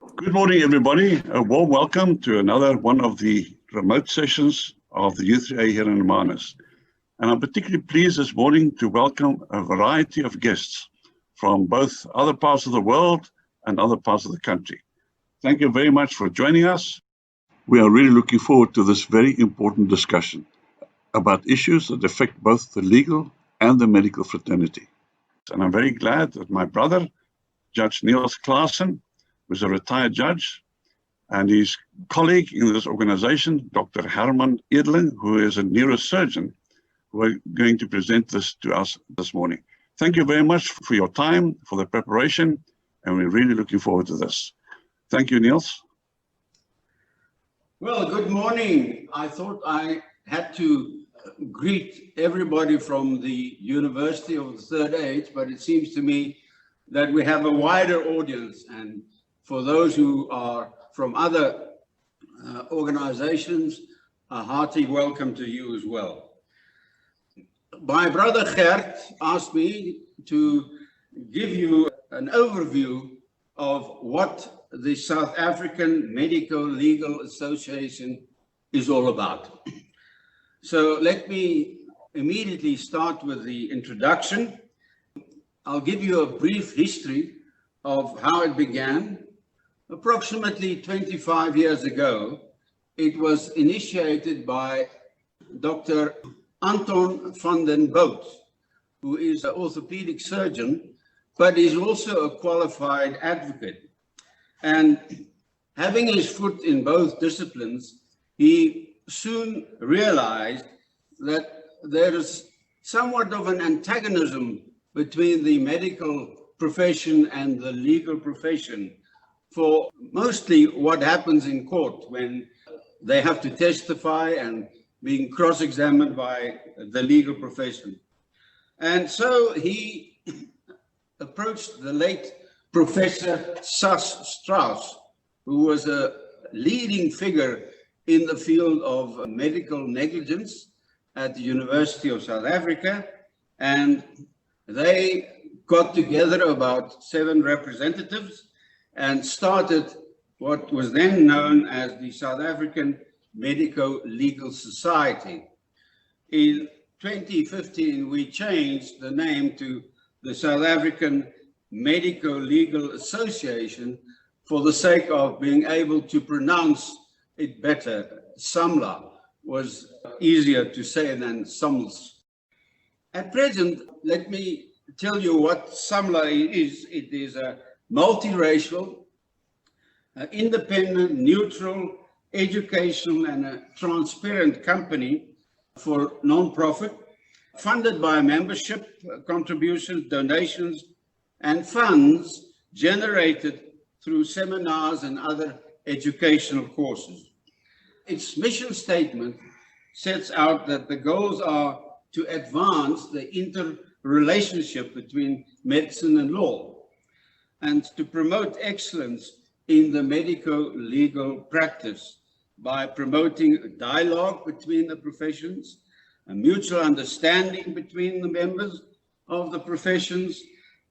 Good morning, everybody. A warm welcome to another one of the remote sessions of the U3A here in Hermanus. And I'm particularly pleased this morning to welcome a variety of guests from both other parts of the world and other parts of the country. Thank you very much for joining us. We are really looking forward to this very important discussion about issues that affect both the legal and the medical fraternity. And I'm very glad that my brother, Judge Niels Klaassen, who's a retired judge, and his colleague in this organization, Dr. Herman Edling, who is a neurosurgeon, who are going to present this to us this morning. Thank you very much for your time, for the preparation, and we're really looking forward to this. Thank you, Niels. Well, good morning. I thought I had to greet everybody from the University of the Third Age, but it seems to me that we have a wider audience, and for those who are from other organizations, a hearty welcome to you as well. My brother Gert asked me to give you an overview of what the South African Medico-Legal Association is all about. So let me immediately start with the introduction. I'll give you a brief history of how it began. Approximately 25 years ago, it was initiated by Dr. Anton van den Boot, who is an orthopedic surgeon, but is also a qualified advocate. And having his foot in both disciplines, he soon realized that there is somewhat of an antagonism between the medical profession and the legal profession for mostly what happens in court when they have to testify and being cross-examined by the legal profession. And so he approached the late Professor Sas Strauss, who was a leading figure in the field of medical negligence at the University of South Africa, and they got together about 7 representatives and started what was then known as the South African Medico-Legal Society. In 2015, we changed the name to the South African Medico-Legal Association for the sake of being able to pronounce it better. SAMLA was easier to say than SAMLS. At present, let me tell you what SAMLA is. It is a multiracial, independent, neutral, educational, and a transparent company for non-profit, funded by membership contributions, donations, and funds generated through seminars and other educational courses. Its mission statement sets out that the goals are to advance the interrelationship between medicine and law, and to promote excellence in the medico-legal practice by promoting dialogue between the professions, a mutual understanding between the members of the professions,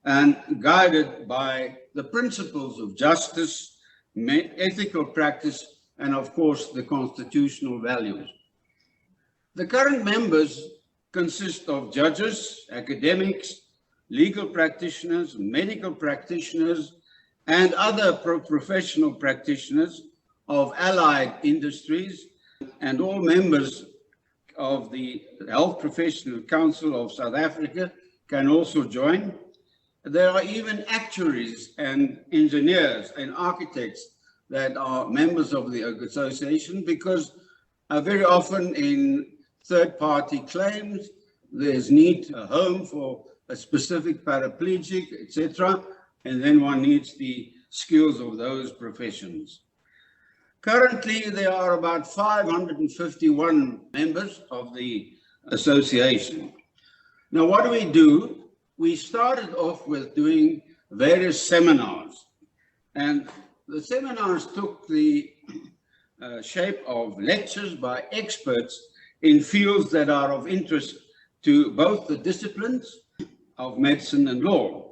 and guided by the principles of justice, ethical practice, and of course, the constitutional values. The current members consist of judges, academics, legal practitioners, medical practitioners, and other professional practitioners of allied industries, and all members of the Health Professional Council of South Africa can also join. There are even actuaries and engineers and architects that are members of the association, because very often in third-party claims, there's need a home for a specific paraplegic, etc., and then one needs the skills of those professions. Currently, there are about 551 members of the association. Now, what do? We started off with doing various seminars, and the seminars took the shape of lectures by experts in fields that are of interest to both the disciplines of medicine and law.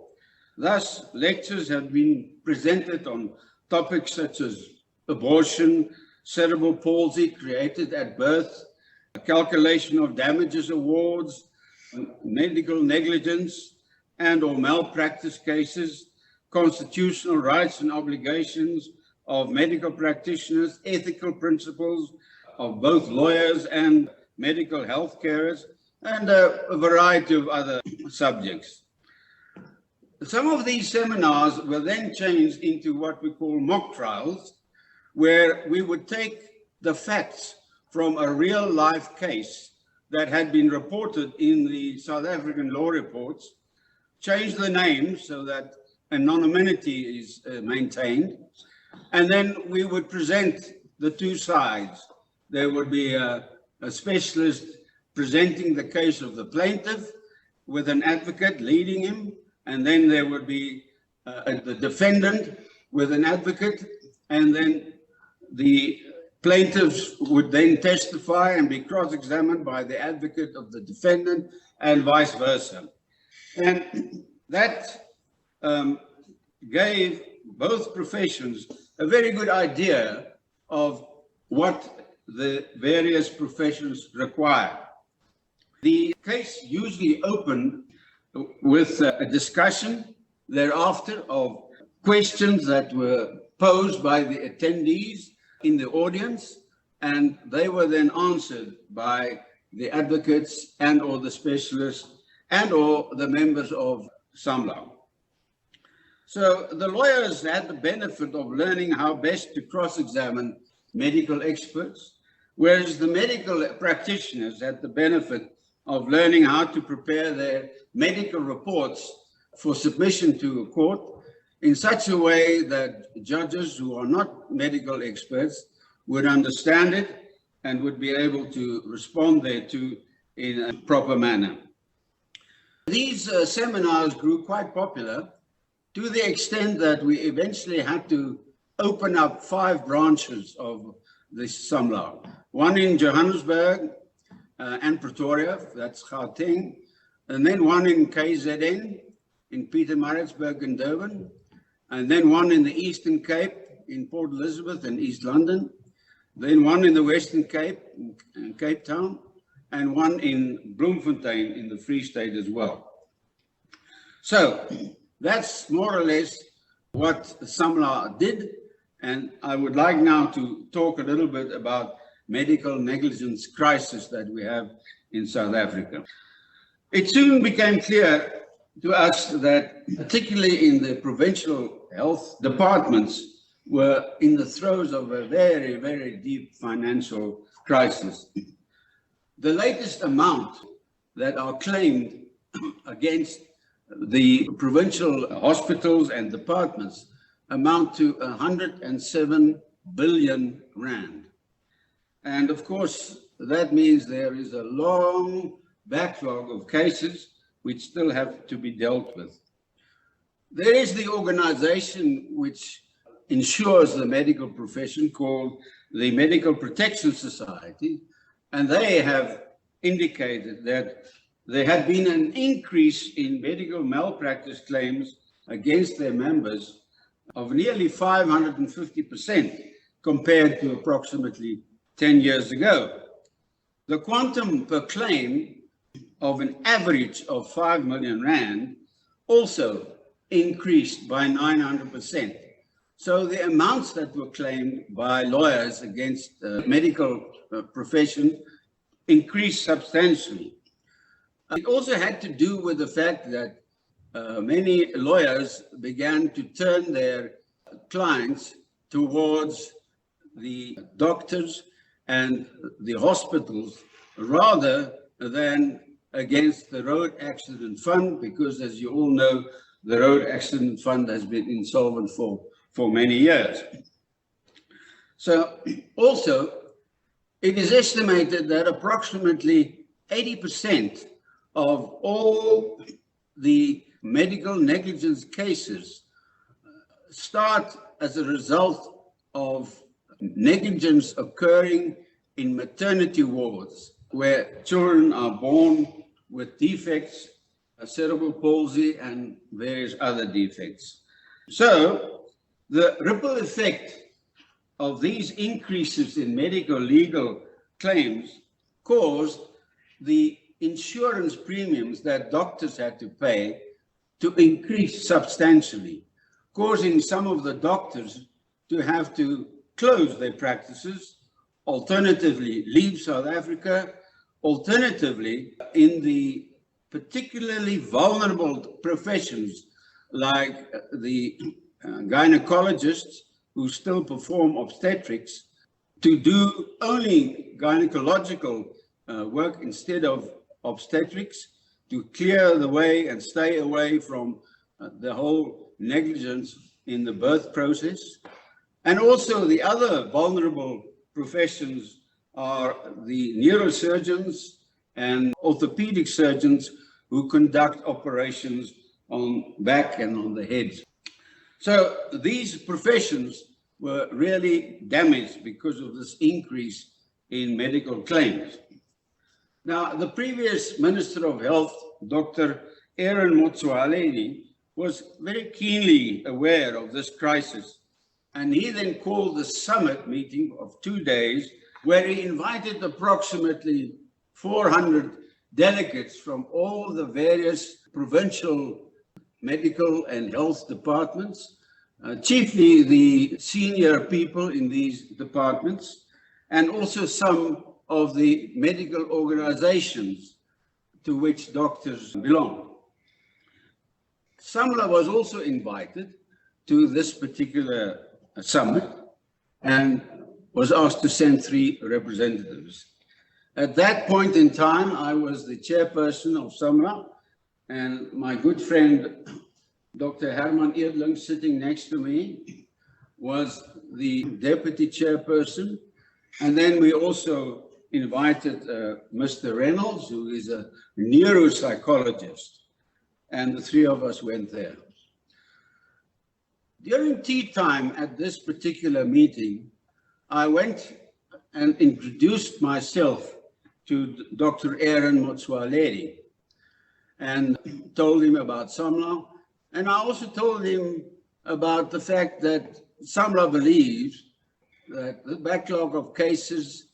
Thus, lectures have been presented on topics such as abortion, cerebral palsy created at birth, calculation of damages awards, medical negligence and or malpractice cases, constitutional rights and obligations of medical practitioners, ethical principles of both lawyers and medical health carers, and a variety of other subjects. Some of these seminars were then changed into what we call mock trials, where we would take the facts from a real life case that had been reported in the South African law reports, change the name so that anonymity is maintained, and then we would present the two sides. There would be a specialist presenting the case of the plaintiff with an advocate leading him, and then there would be the defendant with an advocate, and then the plaintiffs would then testify and be cross-examined by the advocate of the defendant, and vice versa. And that gave both professions a very good idea of what the various professions require. The case usually opened with a discussion thereafter of questions that were posed by the attendees in the audience, and they were then answered by the advocates and or the specialists and or the members of SAMLA. So the lawyers had the benefit of learning how best to cross-examine medical experts, whereas the medical practitioners had the benefit of learning how to prepare their medical reports for submission to a court in such a way that judges who are not medical experts would understand it and would be able to respond thereto in a proper manner. These seminars grew quite popular to the extent that we eventually had to open up 5 branches of the SAMLA. One in Johannesburg and Pretoria, that's Gauteng, and then one in KZN, in Pietermaritzburg and Durban, and then one in the Eastern Cape, in Port Elizabeth and East London, then one in the Western Cape, in Cape Town, and one in Bloemfontein in the Free State as well. So that's more or less what SAMLA did, and I would like now to talk a little bit about medical negligence crisis that we have in South Africa. It soon became clear to us that, particularly in the provincial health departments, were in the throes of a very, very deep financial crisis. The latest amount that are claimed against the provincial hospitals and departments amount to 107 billion rand. And of course, that means there is a long backlog of cases which still have to be dealt with. There is the organization which ensures the medical profession called the Medical Protection Society, and they have indicated that there had been an increase in medical malpractice claims against their members of nearly 550% compared to approximately 10 years ago. The quantum per claim of an average of 5 million rand also increased by 900%. So the amounts that were claimed by lawyers against the medical profession increased substantially. It also had to do with the fact that many lawyers began to turn their clients towards the doctors and the hospitals rather than against the Road Accident Fund, because as you all know, the Road Accident Fund has been insolvent for many years. So also, it is estimated that approximately 80% of all the medical negligence cases start as a result of negligence occurring in maternity wards where children are born with defects, cerebral palsy, and various other defects. So The ripple effect of these increases in medical legal claims caused the insurance premiums that doctors had to pay to increase substantially, causing some of the doctors to have to close their practices, alternatively leave South Africa, alternatively in the particularly vulnerable professions like the gynecologists who still perform obstetrics, to do only gynecological work instead of obstetrics, to clear the way and stay away from the whole negligence in the birth process. And also the other vulnerable professions are the neurosurgeons and orthopedic surgeons who conduct operations on back and on the head. So these professions were really damaged because of this increase in medical claims. Now, the previous Minister of Health, Dr. Aaron Motsoaledi, was very keenly aware of this crisis, and he then called the summit meeting of 2 days, where he invited approximately 400 delegates from all the various provincial medical and health departments, chiefly the senior people in these departments, and also some of the medical organizations to which doctors belong. SAMLA was also invited to this particular summit and was asked to send 3 representatives. At that point in time, I was the chairperson of SAMLA, and my good friend, Dr. Herman Eerdling, sitting next to me, was the deputy chairperson. And then we also invited Mr. Reynolds, who is a neuropsychologist, and the 3 of us went there. During tea time at this particular meeting, I went and introduced myself to Dr. Aaron Motsoaledi and told him about SAMLA. And I also told him about the fact that SAMLA believes that the backlog of cases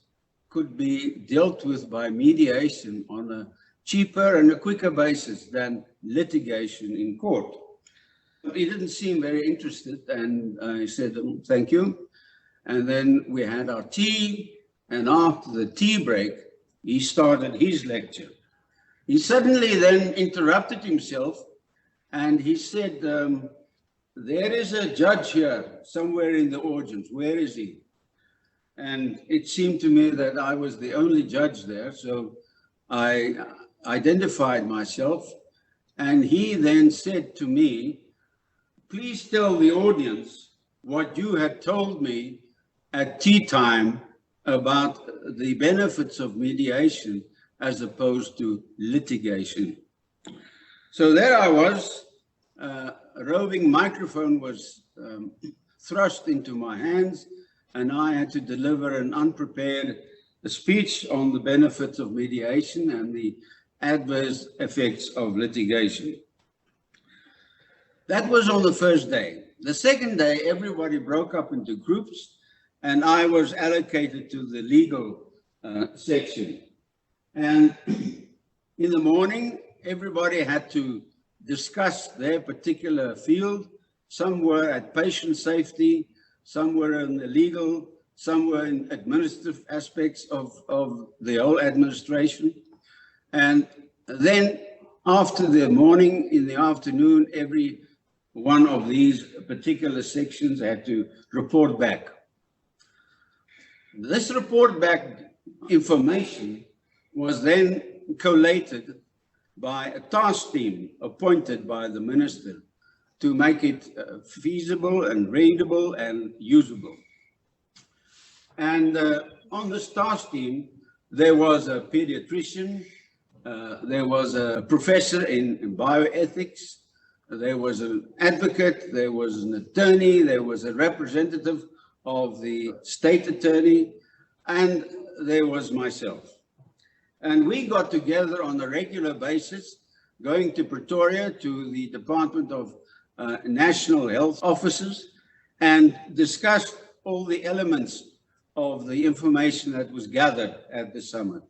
could be dealt with by mediation on a cheaper and a quicker basis than litigation in court. He didn't seem very interested, and I said, thank you. And then we had our tea, and after the tea break, he started his lecture. He suddenly then interrupted himself, and he said, there is a judge here somewhere in the audience. Where is he? And it seemed to me that I was the only judge there, so I identified myself, and he then said to me, please tell the audience what you had told me at tea time about the benefits of mediation as opposed to litigation. So there I was, a roving microphone was thrust into my hands, and I had to deliver an unprepared speech on the benefits of mediation and the adverse effects of litigation. That was on the first day. The second day, everybody broke up into groups, and I was allocated to the legal section. And in the morning, everybody had to discuss their particular field. Some were at patient safety, some were in the legal, some were in administrative aspects of the whole administration. And then after the morning, in the afternoon, every one of these particular sections had to report back. This report back information was then collated by a task team appointed by the minister to make it feasible and readable and usable. And on this task team, there was a pediatrician, there was a professor in bioethics, there was an advocate, there was an attorney, there was a representative of the state attorney, and there was myself. And we got together on a regular basis, going to Pretoria to the Department of National Health Officers, and discussed all the elements of the information that was gathered at the summit.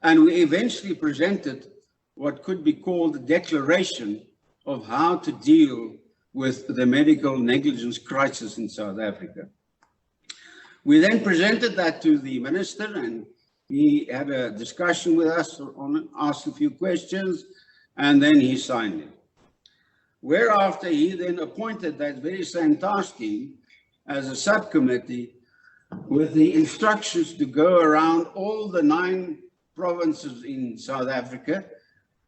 And we eventually presented what could be called a declaration of how to deal with the medical negligence crisis in South Africa. We then presented that to the minister, and he had a discussion with us, asked a few questions, and then he signed it. Whereafter he then appointed that very same task team as a subcommittee with the instructions to go around all the 9 provinces in South Africa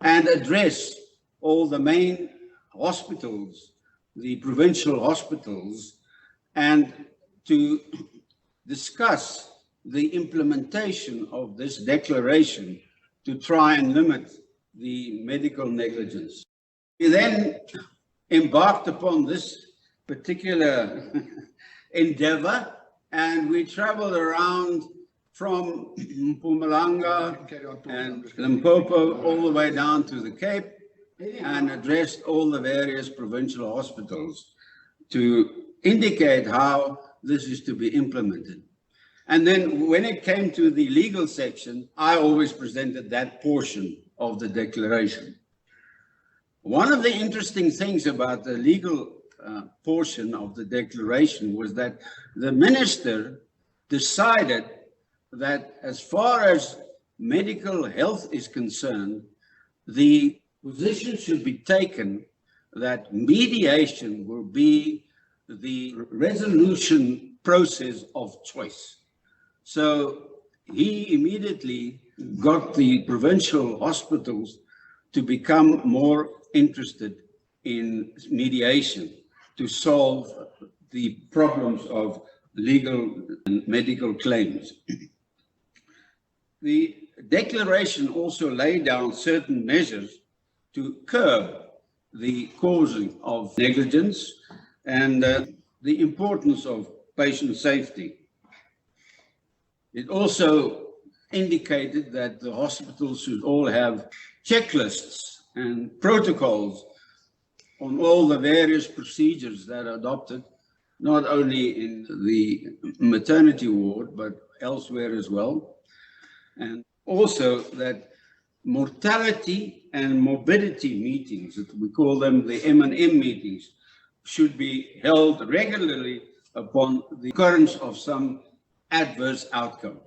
and address all the main hospitals, the provincial hospitals, and to discuss the implementation of this declaration to try and limit the medical negligence. We then embarked upon this particular endeavor, and we traveled around from Mpumalanga and Limpopo all the way down to the Cape and addressed all the various provincial hospitals to indicate how this is to be implemented. And then when it came to the legal section, I always presented that portion of the declaration. One of the interesting things about the legal portion of the declaration was that the minister decided that as far as medical health is concerned, the position should be taken that mediation will be the resolution process of choice. So he immediately got the provincial hospitals to become more interested in mediation to solve the problems of legal and medical claims. The declaration also laid down certain measures to curb the causing of negligence and the importance of patient safety. It also indicated that the hospitals should all have checklists and protocols on all the various procedures that are adopted, not only in the maternity ward, but elsewhere as well. And also that mortality and morbidity meetings, we call them the M&M meetings, should be held regularly upon the occurrence of some adverse outcome.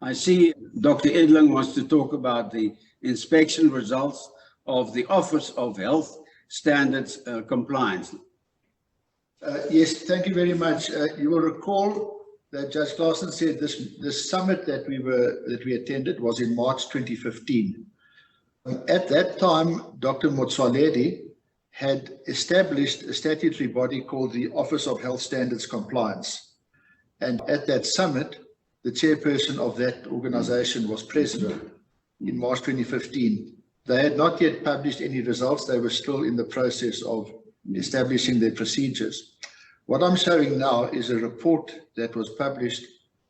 I see Dr. Edling wants to talk about the inspection results of the Office of Health Standards Compliance. Yes, thank you very much. You will recall that Judge Claassen said this summit that we attended was in March 2015. At that time, Dr. Motsoaledi had established a statutory body called the Office of Health Standards Compliance. And at that summit, the chairperson of that organization was present in March 2015. They had not yet published any results. They were still in the process of establishing their procedures. What I'm showing now is a report that was published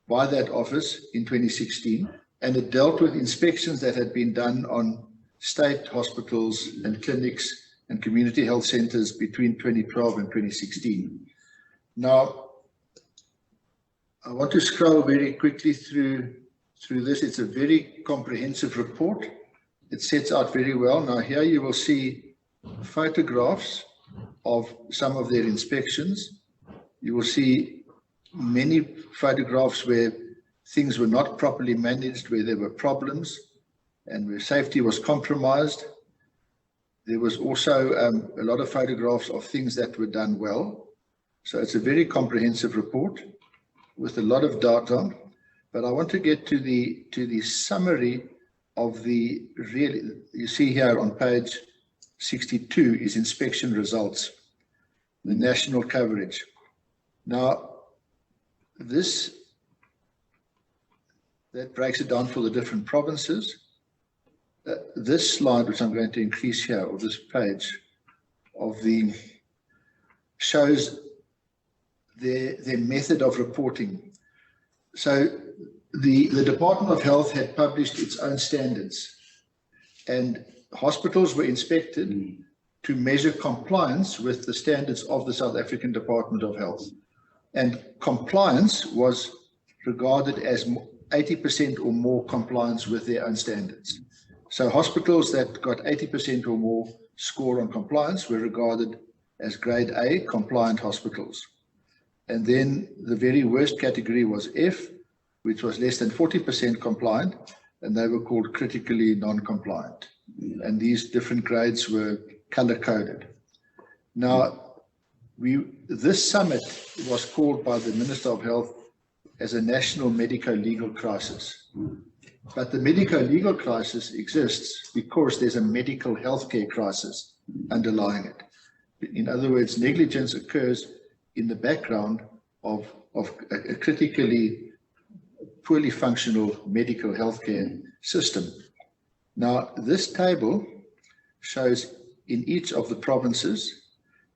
by that office in 2016, and it dealt with inspections that had been done on state hospitals and clinics and community health centers between 2012 and 2016. Now, I want to scroll very quickly through this. It's a very comprehensive report. It sets out very well. Now here you will see photographs of some of their inspections. You will see many photographs where things were not properly managed, where there were problems and where safety was compromised. There was also a lot of photographs of things that were done well. So it's a very comprehensive report with a lot of data, but I want to get to the summary of the really, you see here on page 62 is inspection results, the national coverage. Now, that breaks it down for the different provinces. This slide, which I'm going to increase here, or this page, shows their method of reporting. So the Department of Health had published its own standards, and hospitals were inspected to measure compliance with the standards of the South African Department of Health. And compliance was regarded as 80% or more compliance with their own standards. So hospitals that got 80% or more score on compliance were regarded as grade A compliant hospitals. And then the very worst category was F, which was less than 40% compliant, and they were called critically non-compliant. And these different grades were color-coded. Now, this summit was called by the Minister of Health as a national medico-legal crisis. But the medico-legal crisis exists because there's a medical healthcare crisis underlying it. In other words, negligence occurs in the background of a critically poorly functional medical healthcare system. Now, this table shows in each of the provinces,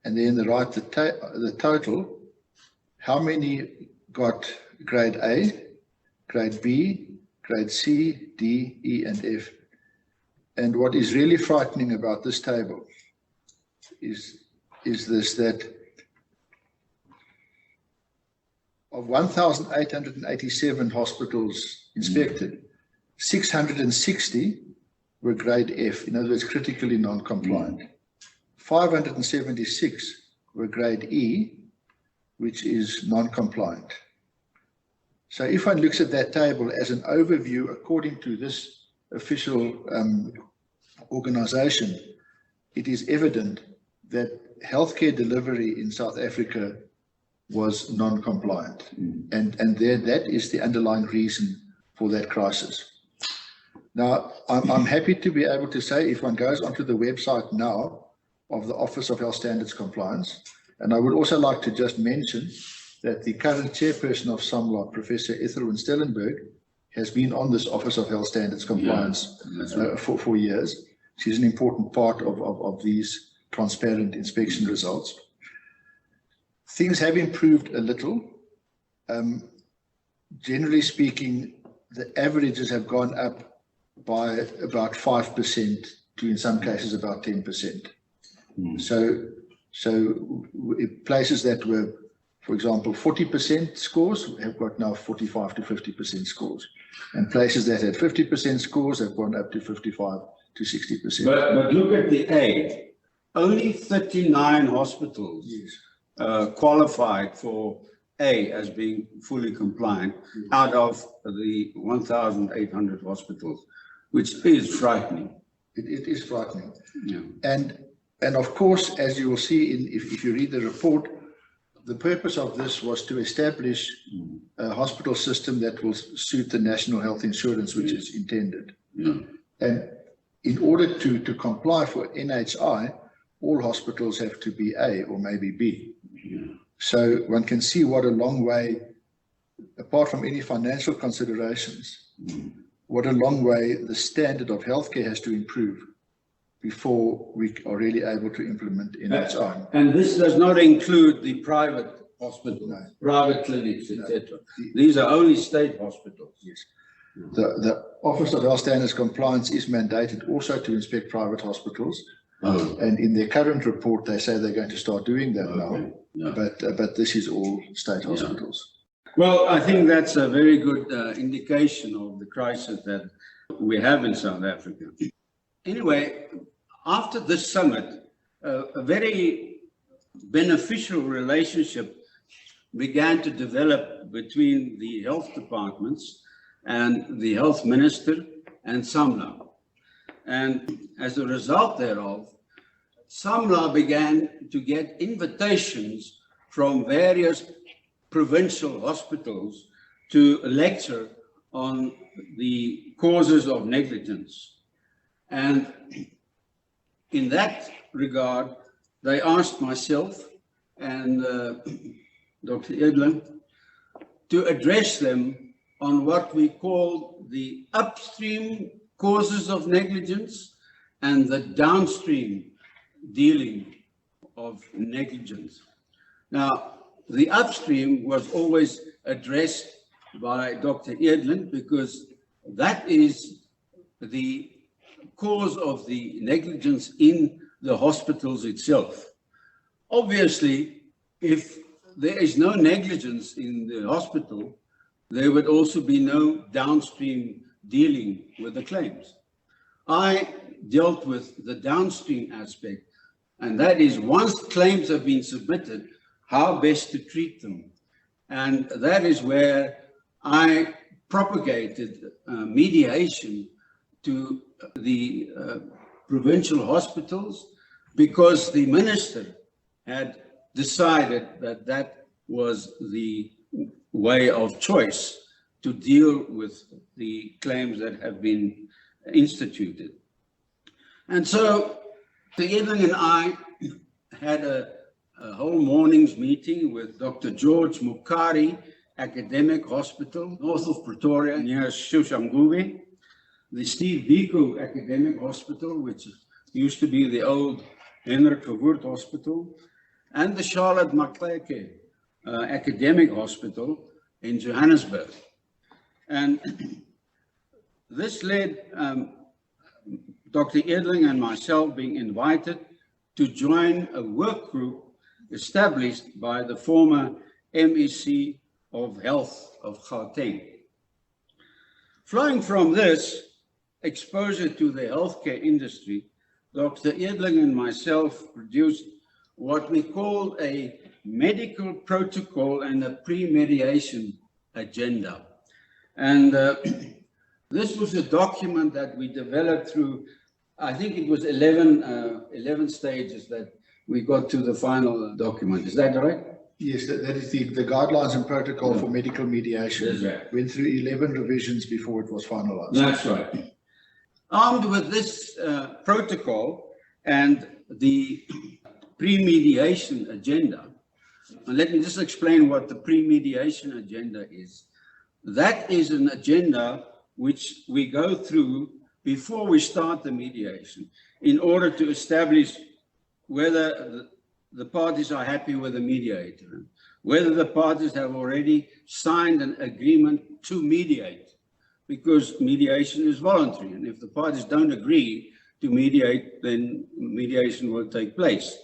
and then the right, the total, how many got grade A, grade B, grade C, D, E, and F. And what is really frightening about this table is this, that of 1,887 hospitals inspected, 660 were grade F, in other words, critically non-compliant. 576 were grade E, which is non-compliant. So if one looks at that table as an overview, according to this official organization, it is evident that healthcare delivery in South Africa was non-compliant. And that is the underlying reason for that crisis. Now, I'm happy to be able to say, if one goes onto the website now of the Office of Health Standards Compliance, and I would also like to just mention that the current chairperson of SAMLA, Professor Ethelwyn Stellenberg, has been on this Office of Health Standards Compliance for years. She's an important part of these transparent inspection results. Things have improved a little. Generally speaking, the averages have gone up by about 5% to, in some cases, about 10%. So places that were, for example, 40% scores have got now 45 to 50% scores. And places that had 50% scores have gone up to 55 to 60%. But look at the A. Only 39 hospitals qualified for A as being fully compliant out of the 1,800 hospitals, which is frightening. It is frightening. Yeah. And of course, as you will see if you read the report, the purpose of this was to establish a hospital system that will suit the national health insurance, which is intended. And in order to comply for NHI, all hospitals have to be A or maybe B. So one can see what a long way, apart from any financial considerations, what a long way the standard of healthcare has to improve before we are really able to implement NHI. And this does not include the private hospitals, private clinics, etc. These are only state hospitals. Yes. The Office of Health Standards Compliance is mandated also to inspect private hospitals. And in their current report, they say they're going to start doing that now. But this is all state hospitals. Well, I think that's a very good indication of the crisis that we have in South Africa. Anyway, after this summit, a very beneficial relationship began to develop between the health departments and the health minister and SAMLA. And as a result thereof, SAMLA began to get invitations from various provincial hospitals to lecture on the causes of negligence. And in that regard, they asked myself and Dr. Edlin to address them on what we call the upstream causes of negligence and the downstream dealing of negligence. Now, the upstream was always addressed by Dr. Edlin because that is the cause of the negligence in the hospitals itself. Obviously, if there is no negligence in the hospital, there would also be no downstream dealing with the claims. I dealt with the downstream aspect, and that is once claims have been submitted, how best to treat them. And that is where I propagated mediation to the provincial hospitals, because the minister had decided that that was the way of choice to deal with the claims that have been instituted. And so the Edling and I had a whole morning's meeting with Dr. George Mukari Academic Hospital, north of Pretoria, near Shushamguve, the Steve Biko Academic Hospital, which used to be the old Hendrik Verwoerd Hospital, and the Charlotte Maxeke Academic Hospital in Johannesburg. And this led Dr. Edling and myself being invited to join a work group established by the former MEC of Health of Gauteng. Flowing from this exposure to the healthcare industry, Dr. Edling and myself produced what we call a medical protocol and a pre-mediation agenda. And this was a document that we developed through, I think it was 11 stages that we got to the final document. Is that right? Yes, that is the guidelines and protocol for medical mediation. That's right. Went through 11 revisions before it was finalized. That's right. Armed with this protocol and the pre-mediation agenda, and let me just explain what the pre-mediation agenda is. That is an agenda which we go through before we start the mediation in order to establish whether the parties are happy with the mediator, whether the parties have already signed an agreement to mediate, because mediation is voluntary. And if the parties don't agree to mediate, then mediation will take place.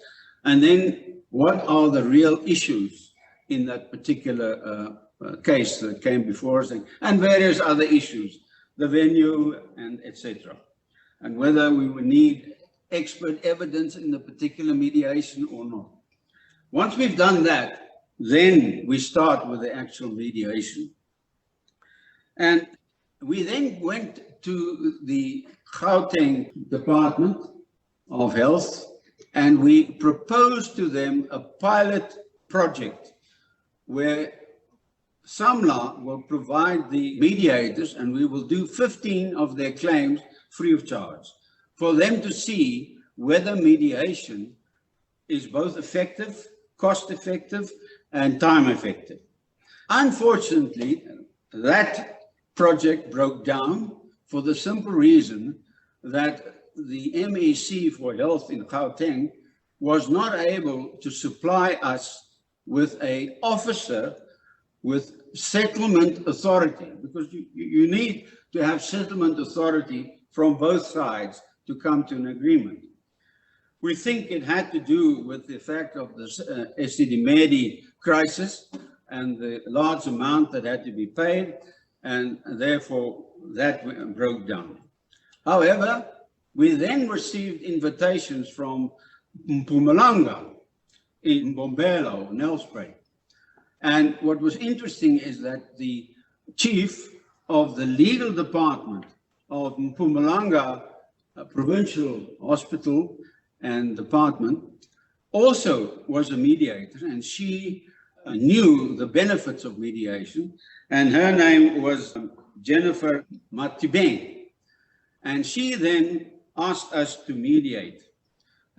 And then what are the real issues in that particular case that came before us, and various other issues, the venue and etc. And whether we would need expert evidence in the particular mediation or not. Once we've done that, then we start with the actual mediation. And we then went to the Gauteng Department of Health, and we proposed to them a pilot project where SAMLA will provide the mediators, and we will do 15 of their claims free of charge, for them to see whether mediation is both effective, cost effective, and time effective. Unfortunately, that project broke down for the simple reason that the MEC for Health in Gauteng was not able to supply us with an officer with settlement authority, because you need to have settlement authority from both sides to come to an agreement. We think it had to do with the fact of the STD-MEDI crisis and the large amount that had to be paid, and therefore that broke down. However, we then received invitations from Mpumalanga in Bombela, Nelspruit. And what was interesting is that the chief of the legal department of Mpumalanga Provincial Hospital and Department also was a mediator, and she knew the benefits of mediation, and her name was Jennifer Matibeng. And she then asked us to mediate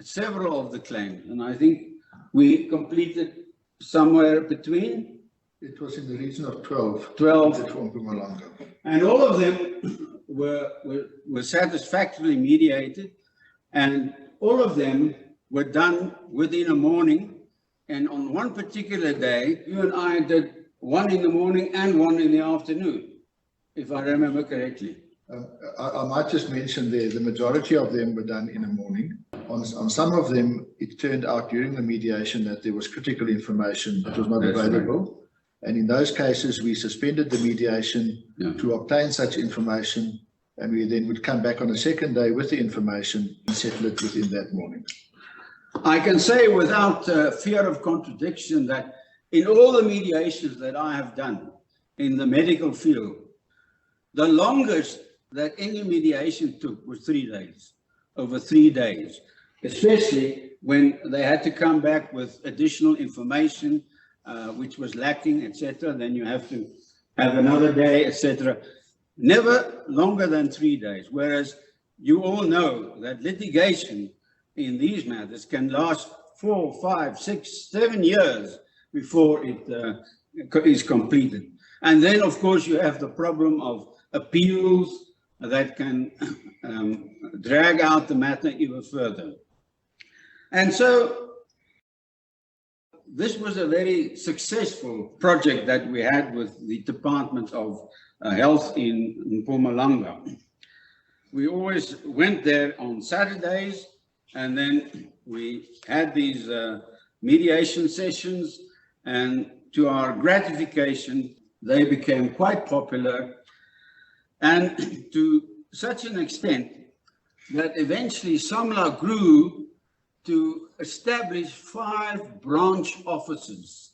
several of the claims, and I think we completed somewhere between? It was in the region of 12. 12. From Mpumalanga. And all of them were satisfactorily mediated, and all of them were done within a morning. And on one particular day, you and I did one in the morning and one in the afternoon, if I remember correctly. I might just mention there, the majority of them were done in the morning. On some of them, it turned out during the mediation that there was critical information that was not That's available. right. And in those cases, we suspended the mediation Yeah. to obtain such information, and we then would come back on a second day with the information and settle it within that morning. I can say without fear of contradiction that in all the mediations that I have done in the medical field, the longest that any mediation took was 3 days, over 3 days, especially when they had to come back with additional information which was lacking, etc. Then you have to have another day, etc. Never longer than 3 days, whereas you all know that litigation in these matters can last 4, 5, 6, 7 years before it is completed. And then, of course, you have the problem of appeals that can drag out the matter even further. And so this was a very successful project that we had with the Department of Health in Mpumalanga. We always went there on Saturdays, and then we had these mediation sessions, and to our gratification, they became quite popular, and to such an extent that eventually SAMLA grew to establish 5 branch offices,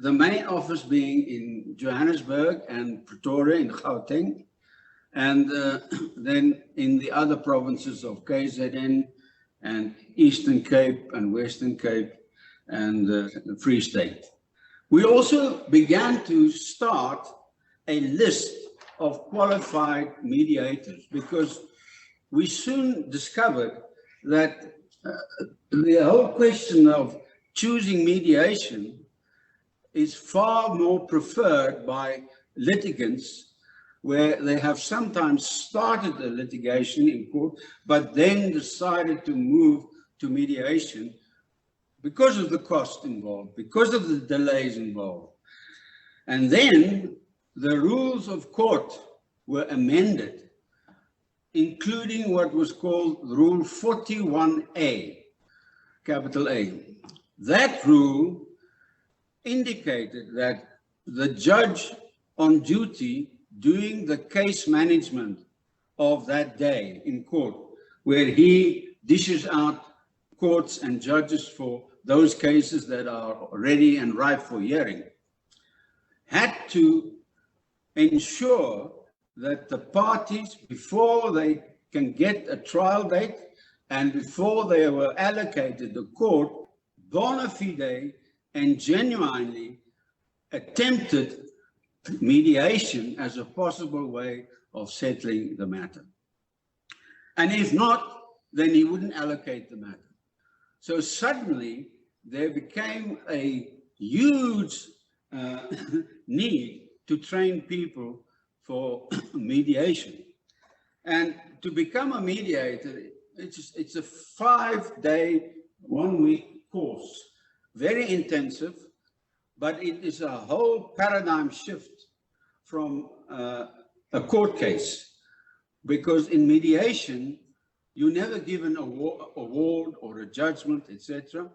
the main office being in Johannesburg and Pretoria in Gauteng, and then in the other provinces of KZN and Eastern Cape and Western Cape and the Free State. We also began to start a list of qualified mediators, because we soon discovered that the whole question of choosing mediation is far more preferred by litigants, where they have sometimes started a litigation in court, but then decided to move to mediation because of the cost involved, because of the delays involved. And then the rules of court were amended, including what was called Rule 41A, capital A. That rule indicated that the judge on duty doing the case management of that day in court, where he dishes out courts and judges for those cases that are ready and ripe for hearing, had to ensure that the parties, before they can get a trial date and before they were allocated the court, bona fide and genuinely attempted mediation as a possible way of settling the matter. And if not, then he wouldn't allocate the matter. So suddenly there became a huge need to train people for mediation. And to become a mediator, it's a 5-day, 1-week course, very intensive, but it is a whole paradigm shift from a court case, because in mediation, you're never given an award or a judgment, etc.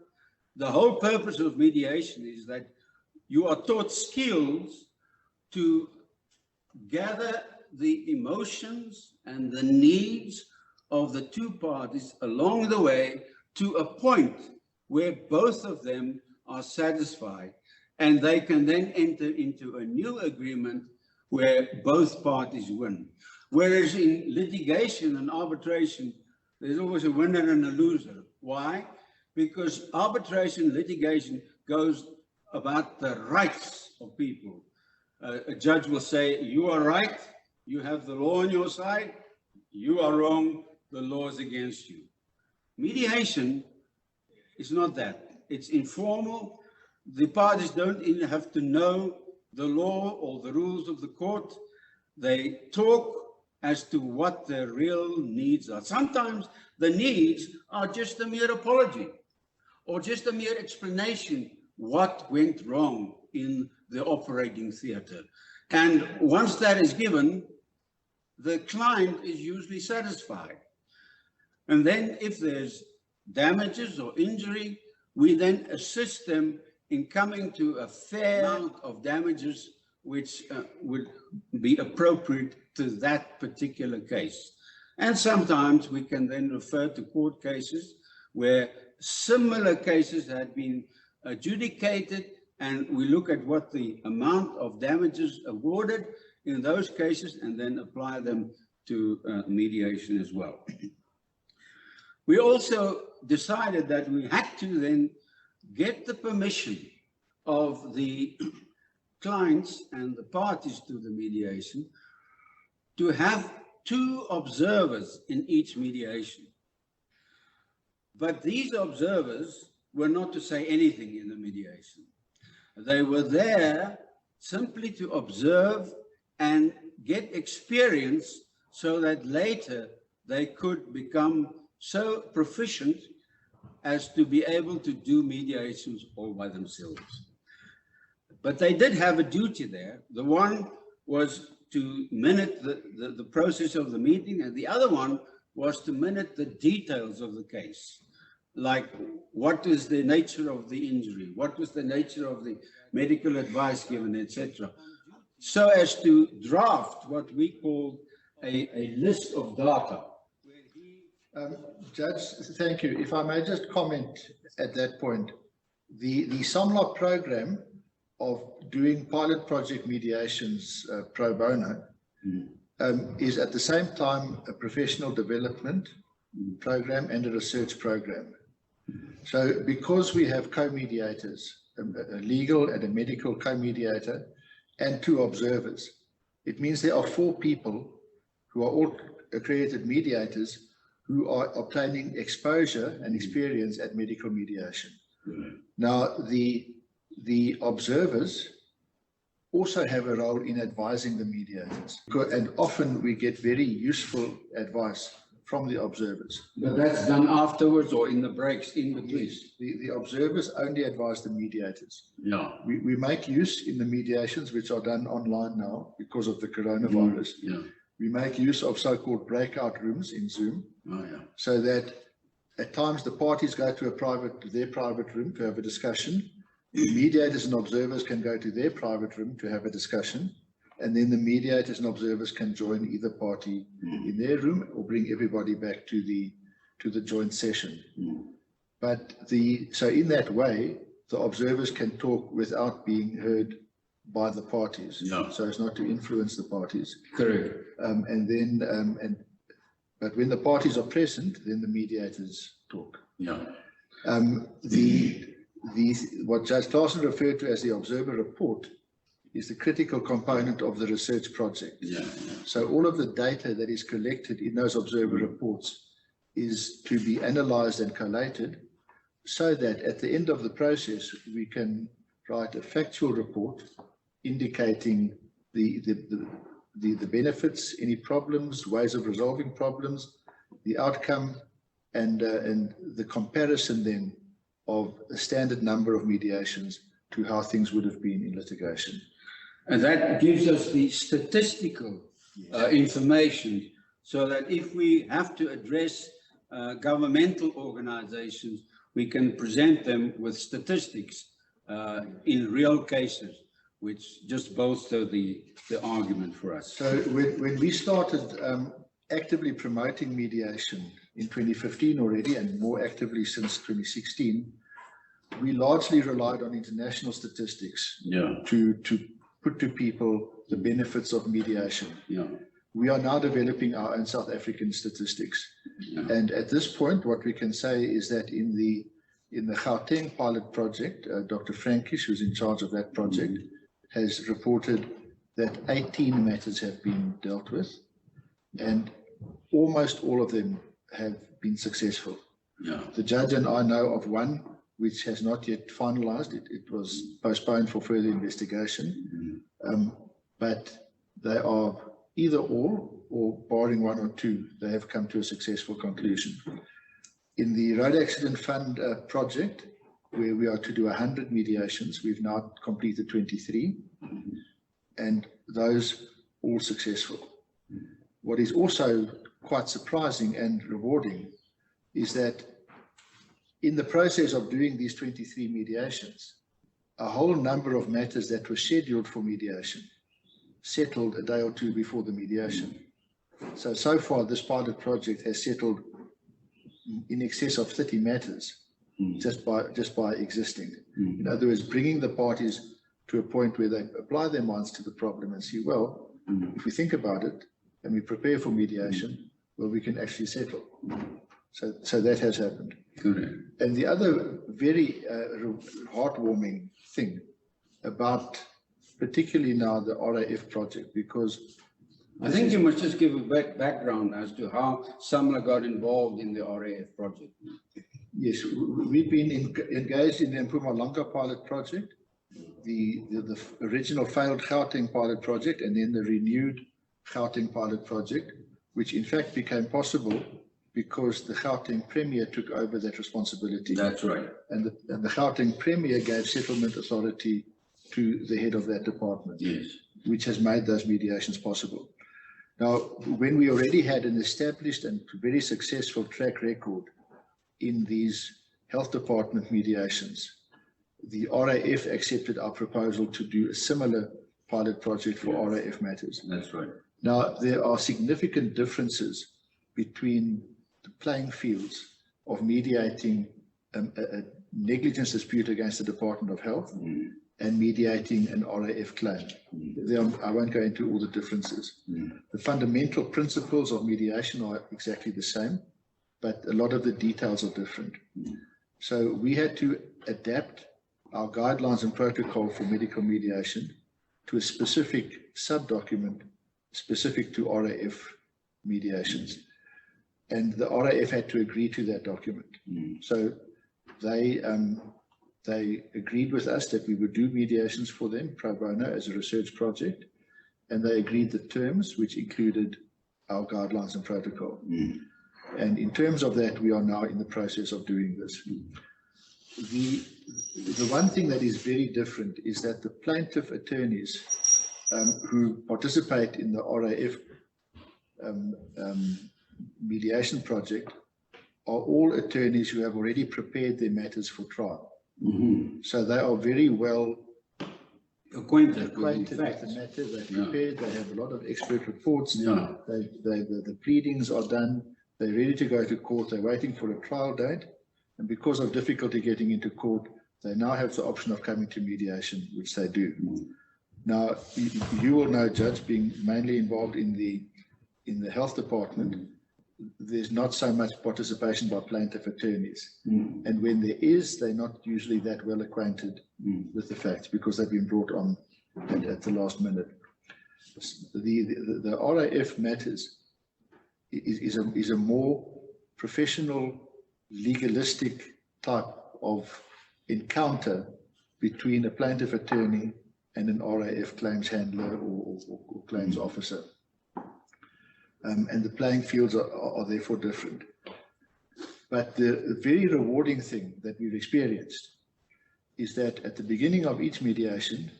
The whole purpose of mediation is that you are taught skills to gather the emotions and the needs of the two parties along the way to a point where both of them are satisfied, and they can then enter into a new agreement where both parties win. Whereas in litigation and arbitration, there's always a winner and a loser. Why? Because arbitration litigation goes about the rights of people. A judge will say, you are right, you have the law on your side, you are wrong, the law is against you. Mediation is not that. It's informal. The parties don't even have to know the law or the rules of the court. They talk as to what their real needs are. Sometimes the needs are just a mere apology or just a mere explanation what went wrong in the operating theater. And once that is given, the client is usually satisfied. And then if there's damages or injury, we then assist them in coming to a fair amount of damages which would be appropriate to that particular case. And sometimes we can then refer to court cases where similar cases had been adjudicated, and we look at what the amount of damages awarded in those cases and then apply them to mediation as well. We also decided that we had to then get the permission of the clients and the parties to the mediation to have 2 observers in each mediation. But these observers were not to say anything in the mediation. They were there simply to observe and get experience so that later they could become so proficient as to be able to do mediations all by themselves. But they did have a duty there. The one was to minute the process of the meeting, and the other one was to minute the details of the case. Like, what is the nature of the injury? What was the nature of the medical advice given, etc. So as to draft what we call a list of data. Judge, thank you. If I may just comment at that point, the SOMLOC program of doing pilot project mediations pro bono is at the same time a professional development program and a research program. So because we have co-mediators, a legal and a medical co-mediator and 2 observers, it means there are 4 people who are all accredited mediators who are obtaining exposure and experience at medical mediation. Now, the observers also have a role in advising the mediators, and often we get very useful advice from the observers. But that's done afterwards or in the breaks in between? Yes, the observers only advise the mediators. Yeah. We make use in the mediations, which are done online now because of the coronavirus. Yeah. We make use of so-called breakout rooms in Zoom, so that at times the parties go to their private room to have a discussion. The mediators and observers can go to their private room to have a discussion, and then the mediators and observers can join either party in their room or bring everybody back to the joint session. But so in that way, the observers can talk without being heard by the parties, so as not to influence the parties. Correct. But when the parties are present, then the mediators talk. What Judge Claassen referred to as the observer report is the critical component of the research project. So all of the data that is collected in those observer reports is to be analyzed and collated, so that at the end of the process we can write a factual report indicating the benefits, any problems, ways of resolving problems, the outcome, and the comparison then of a standard number of mediations to how things would have been in litigation. And that gives us the statistical information, so that if we have to address governmental organizations, we can present them with statistics in real cases, which just bolster the argument for us. So when we started actively promoting mediation in 2015 already, and more actively since 2016, we largely relied on international statistics to put to people the benefits of mediation. We are now developing our own South African statistics. And at this point, what we can say is that in the Gauteng pilot project, Dr. Frankish, who's in charge of that project, has reported that 18 matters have been dealt with, and almost all of them have been successful. The judge and I know of one which has not yet finalized. It was postponed for further investigation, but they are either all, or barring 1 or 2, they have come to a successful conclusion. In the Road Accident Fund project, where we are to do 100 mediations, we've now completed 23, and those all successful. What is also quite surprising and rewarding is that in the process of doing these 23 mediations, a whole number of matters that were scheduled for mediation settled a day or two before the mediation. So far, this pilot project has settled in excess of 30 matters just by existing. In other words, bringing the parties to a point where they apply their minds to the problem and see, well, if we think about it and we prepare for mediation, well, we can actually settle. So that has happened. Correct. And the other very heartwarming thing about particularly now the RAF project, because I think you must just give a background as to how Samla got involved in the RAF project. yes, we've been engaged in the Mpumalanga pilot project, the original failed Gauteng pilot project, and then the renewed Gauteng pilot project, which in fact became possible because the Gauteng Premier took over that responsibility. That's right. And the Gauteng Premier gave settlement authority to the head of that department, Yes. which has made those mediations possible. Now, when we already had an established and very successful track record in these health department mediations, the RAF accepted our proposal to do a similar pilot project for RAF matters. That's right. Now, there are significant differences between the playing fields of mediating a negligence dispute against the Department of Health and mediating an RAF claim. I won't go into all the differences. The fundamental principles of mediation are exactly the same, but a lot of the details are different. So we had to adapt our guidelines and protocol for medical mediation to a specific sub-document specific to RAF mediations. And the RAF had to agree to that document. So they agreed with us that we would do mediations for them pro bono as a research project, and they agreed the terms, which included our guidelines and protocol. And in terms of that, we are now in the process of doing this. The one thing that is very different is that the plaintiff attorneys who participate in the RAF mediation project are all attorneys who have already prepared their matters for trial. So they are very well Acquainted with the the facts. matter. They've prepared. They have a lot of expert reports. Yeah. The pleadings are done. They're ready to go to court. They're waiting for a trial date. And because of difficulty getting into court, they now have the option of coming to mediation, which they do. Now, you will know, Judge, being mainly involved in the health department, there's not so much participation by plaintiff attorneys. And when there is, they're not usually that well acquainted with the facts because they've been brought on at the last minute. The RAF matters is a more professional, legalistic type of encounter between a plaintiff attorney and an RAF claims handler or claims officer. And the playing fields are therefore different. But the very rewarding thing that we've experienced is that at the beginning of each mediation,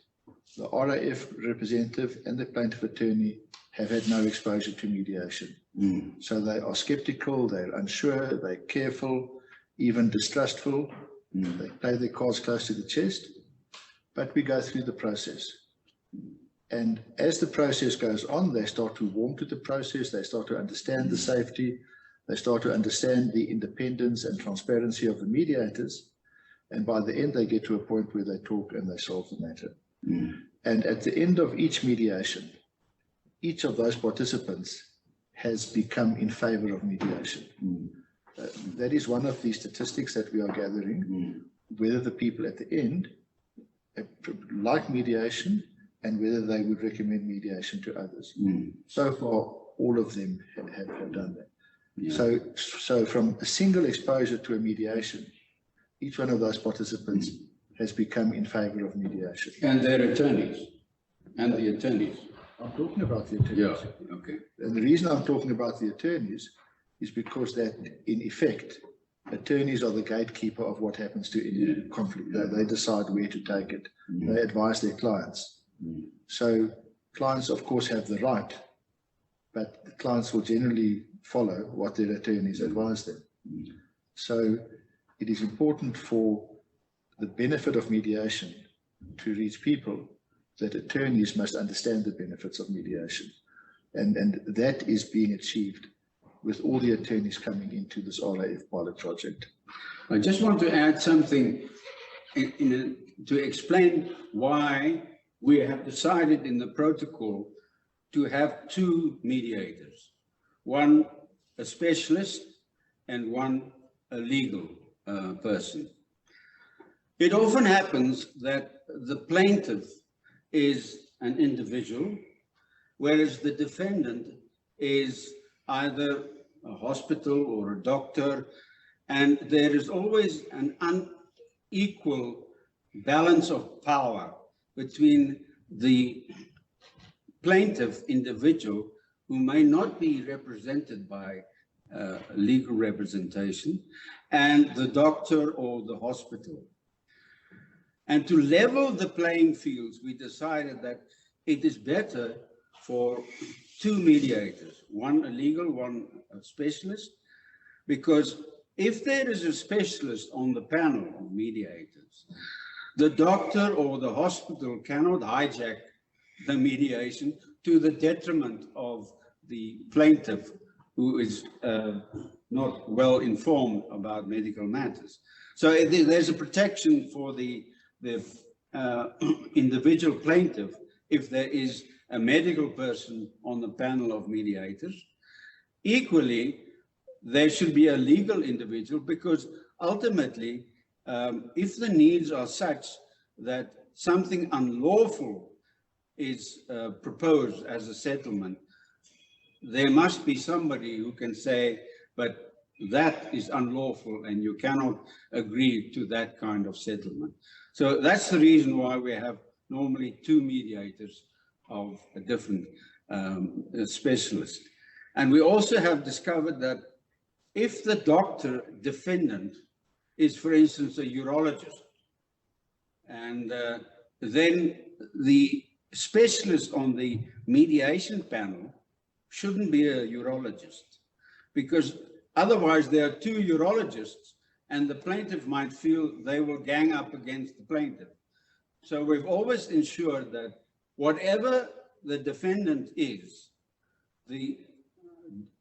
the RAF representative and the plaintiff attorney have had no exposure to mediation. So they are skeptical, they're unsure, they're careful, even distrustful. They play their cards close to the chest, but we go through the process. And as the process goes on, they start to warm to the process, they start to understand the safety, they start to understand the independence and transparency of the mediators. And by the end, they get to a point where they talk and they solve the matter. And at the end of each mediation, each of those participants has become in favor of mediation. That is one of the statistics that we are gathering, whether the people at the end like mediation and whether they would recommend mediation to others. So far, all of them have done that. So from a single exposure to a mediation, each one of those participants has become in favor of mediation. And their attorneys. And the attorneys. I'm talking about the attorneys. Yeah, okay. And the reason I'm talking about the attorneys is because that, in effect, attorneys are the gatekeeper of what happens to any conflict. They decide where to take it. They advise their clients. So clients, of course, have the right, but the clients will generally follow what their attorneys advise them. So it is important for the benefit of mediation to reach people that attorneys must understand the benefits of mediation. And that is being achieved with all the attorneys coming into this RAF pilot project. I just want to add something to explain why we have decided in the protocol to have two mediators, one a specialist and one a legal person. It often happens that the plaintiff is an individual, whereas the defendant is either a hospital or a doctor, and there is always an unequal balance of power between the plaintiff individual, who may not be represented by legal representation, and the doctor or the hospital. And to level the playing fields, we decided that it is better for two mediators, one a legal, one a specialist, because if there is a specialist on the panel of mediators, the doctor or the hospital cannot hijack the mediation to the detriment of the plaintiff, who is not well informed about medical matters. So there's a protection for the individual plaintiff if there is a medical person on the panel of mediators. Equally, there should be a legal individual, because ultimately, if the needs are such that something unlawful is proposed as a settlement, there must be somebody who can say, but that is unlawful and you cannot agree to that kind of settlement. So that's the reason why we have normally two mediators of a different specialist. And we also have discovered that if the doctor defendant is, for instance, a urologist, and then the specialist on the mediation panel shouldn't be a urologist, because otherwise there are two urologists and the plaintiff might feel they will gang up against the plaintiff. So we've always ensured that whatever the defendant is, the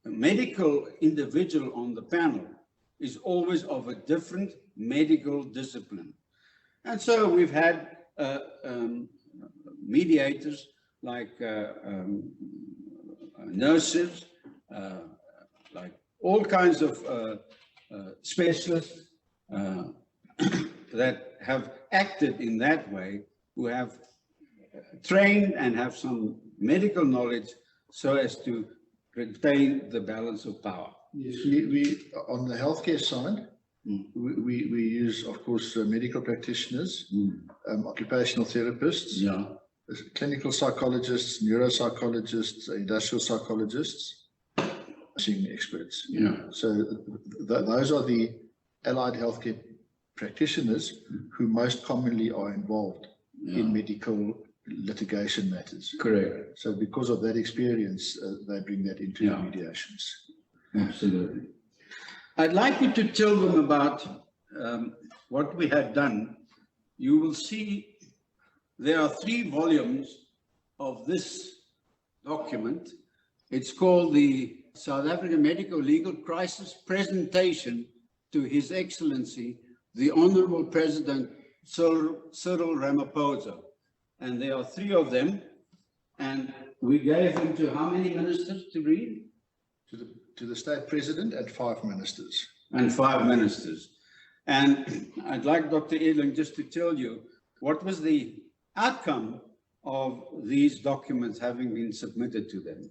medical individual on the panel is always of a different medical discipline. And so we've had mediators like nurses, like all kinds of specialists that have acted in that way, who have trained and have some medical knowledge so as to retain the balance of power. Yes, we on the healthcare side, we use, of course, medical practitioners, occupational therapists, clinical psychologists, neuropsychologists, industrial psychologists, nursing experts. So those are the allied healthcare practitioners who most commonly are involved in medical litigation matters. Correct. So because of that experience, they bring that into the mediations. Absolutely. I'd like you to tell them about what we had done. You will see there are 3 volumes of this document. It's called the South African Medico-Legal Crisis Presentation to His Excellency, the Honorable President Cyril Ramaphosa. And there are 3 of them. And we gave them to how many ministers to read? To the state president and 5 ministers. And 5 ministers. And I'd like Dr. Edling just to tell you what was the outcome of these documents having been submitted to them.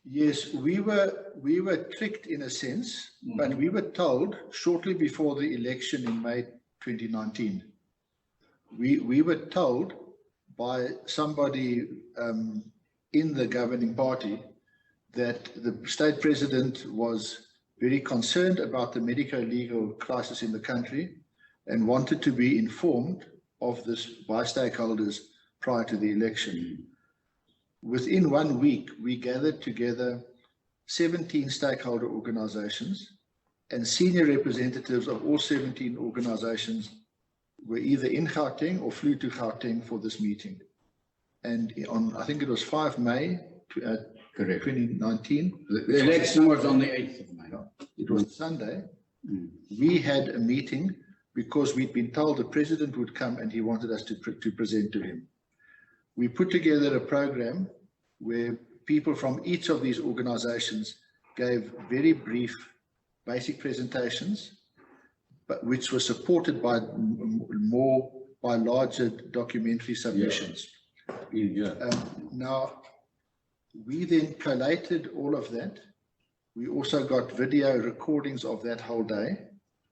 Yes, we were tricked in a sense, but we were told shortly before the election in May 2019. We were told by somebody in the governing party that the state president was very concerned about the medico-legal crisis in the country and wanted to be informed of this by stakeholders prior to the election. Within 1 week, we gathered together 17 stakeholder organizations and senior representatives of all 17 organizations were either in Gauteng or flew to Gauteng for this meeting. And on, I think it was 5 May 2019. The election was on the 8th of May. It was Sunday. We had a meeting because we'd been told the president would come and he wanted us to present to him. We put together a program where people from each of these organizations gave very brief basic presentations, but which were supported by larger documentary submissions. Now, we then collated all of that. We also got video recordings of that whole day,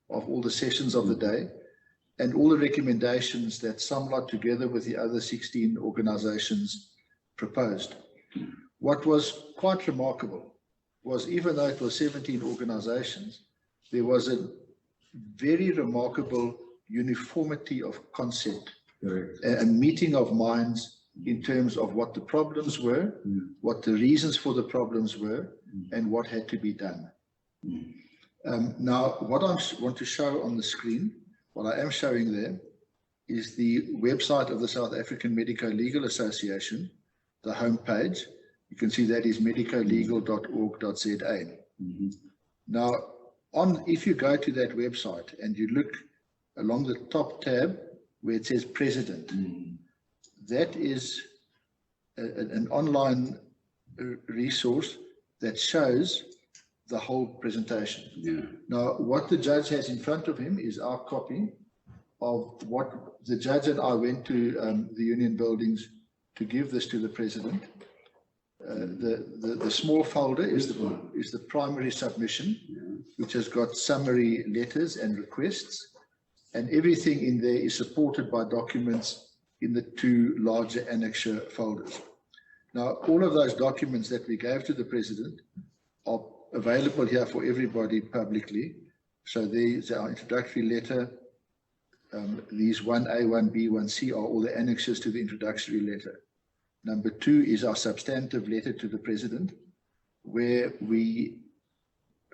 of all the sessions of the day, and all the recommendations that Samla, together with the other 16 organizations, proposed. What was quite remarkable was, even though it was 17 organizations, there was a very remarkable uniformity of concept, a meeting of minds in terms of what the problems were, what the reasons for the problems were, and what had to be done. Now, what I want to show on the screen, what I am showing there, is the website of the South African Medico-Legal Association, the homepage. You can see that is medicolegal.org.za. Now, if you go to that website and you look along the top tab where it says President, that is an online resource that shows the whole presentation. Now, what the judge has in front of him is our copy of what the judge and I went to the union buildings to give this to the president. The small folder is the primary submission, which has got summary letters and requests, and everything in there is supported by documents in the 2 larger annexure folders. Now, all of those documents that we gave to the president are available here for everybody publicly. So there's our introductory letter. These 1A, 1B, 1C are all the annexes to the introductory letter. Number 2 is our substantive letter to the president, where we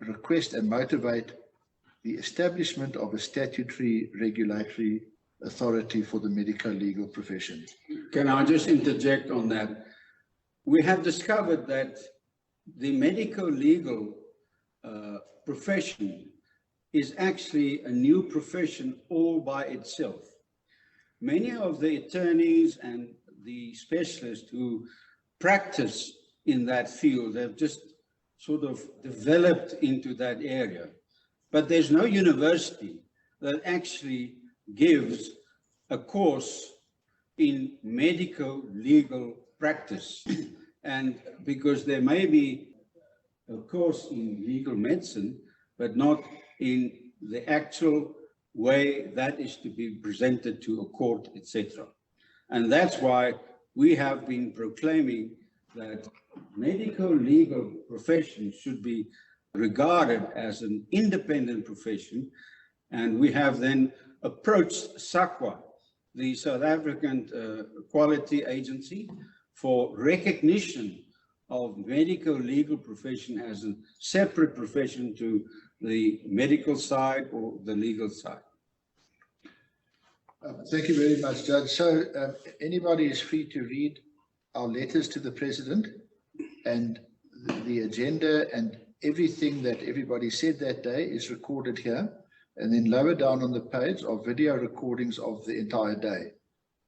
request and motivate the establishment of a statutory regulatory authority for the medico-legal profession. Can I just interject on that? We have discovered that the medico-legal profession is actually a new profession all by itself. Many of the attorneys and the specialists who practice in that field have just sort of developed into that area. But there's no university that actually gives a course in medico-legal practice. And because there may be a course in legal medicine, but not in the actual way that is to be presented to a court, etc. And that's why we have been proclaiming that medico-legal profession should be regarded as an independent profession. And we have then approached SAQA, the South African Quality Agency, for recognition of medico-legal profession as a separate profession to the medical side or the legal side. Thank you very much, Judge. So anybody is free to read our letters to the President, and the agenda and everything that everybody said that day is recorded here. And then lower down on the page are video recordings of the entire day.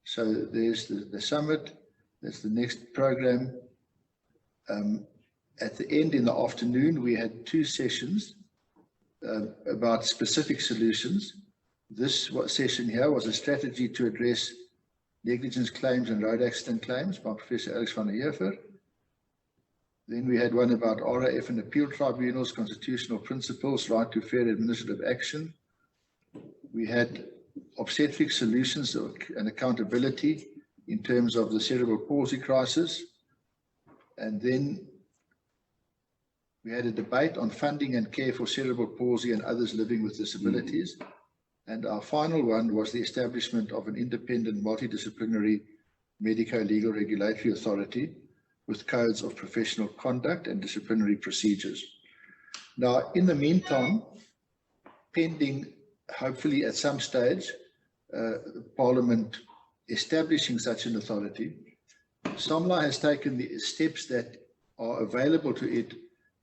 So there's the summit, that's the next program. At the end, in the afternoon, we had 2 sessions about specific solutions. This session here was a strategy to address negligence claims and road accident claims by Professor Alex van der Heever. Then we had one about RAF and appeal tribunals, constitutional principles, right to fair administrative action. We had obstetric solutions and accountability in terms of the cerebral palsy crisis. And then we had a debate on funding and care for cerebral palsy and others living with disabilities. And our final one was the establishment of an independent multidisciplinary medico-legal regulatory authority with codes of professional conduct and disciplinary procedures. Now, in the meantime, pending, hopefully at some stage, Parliament establishing such an authority, SOMLA has taken the steps that are available to it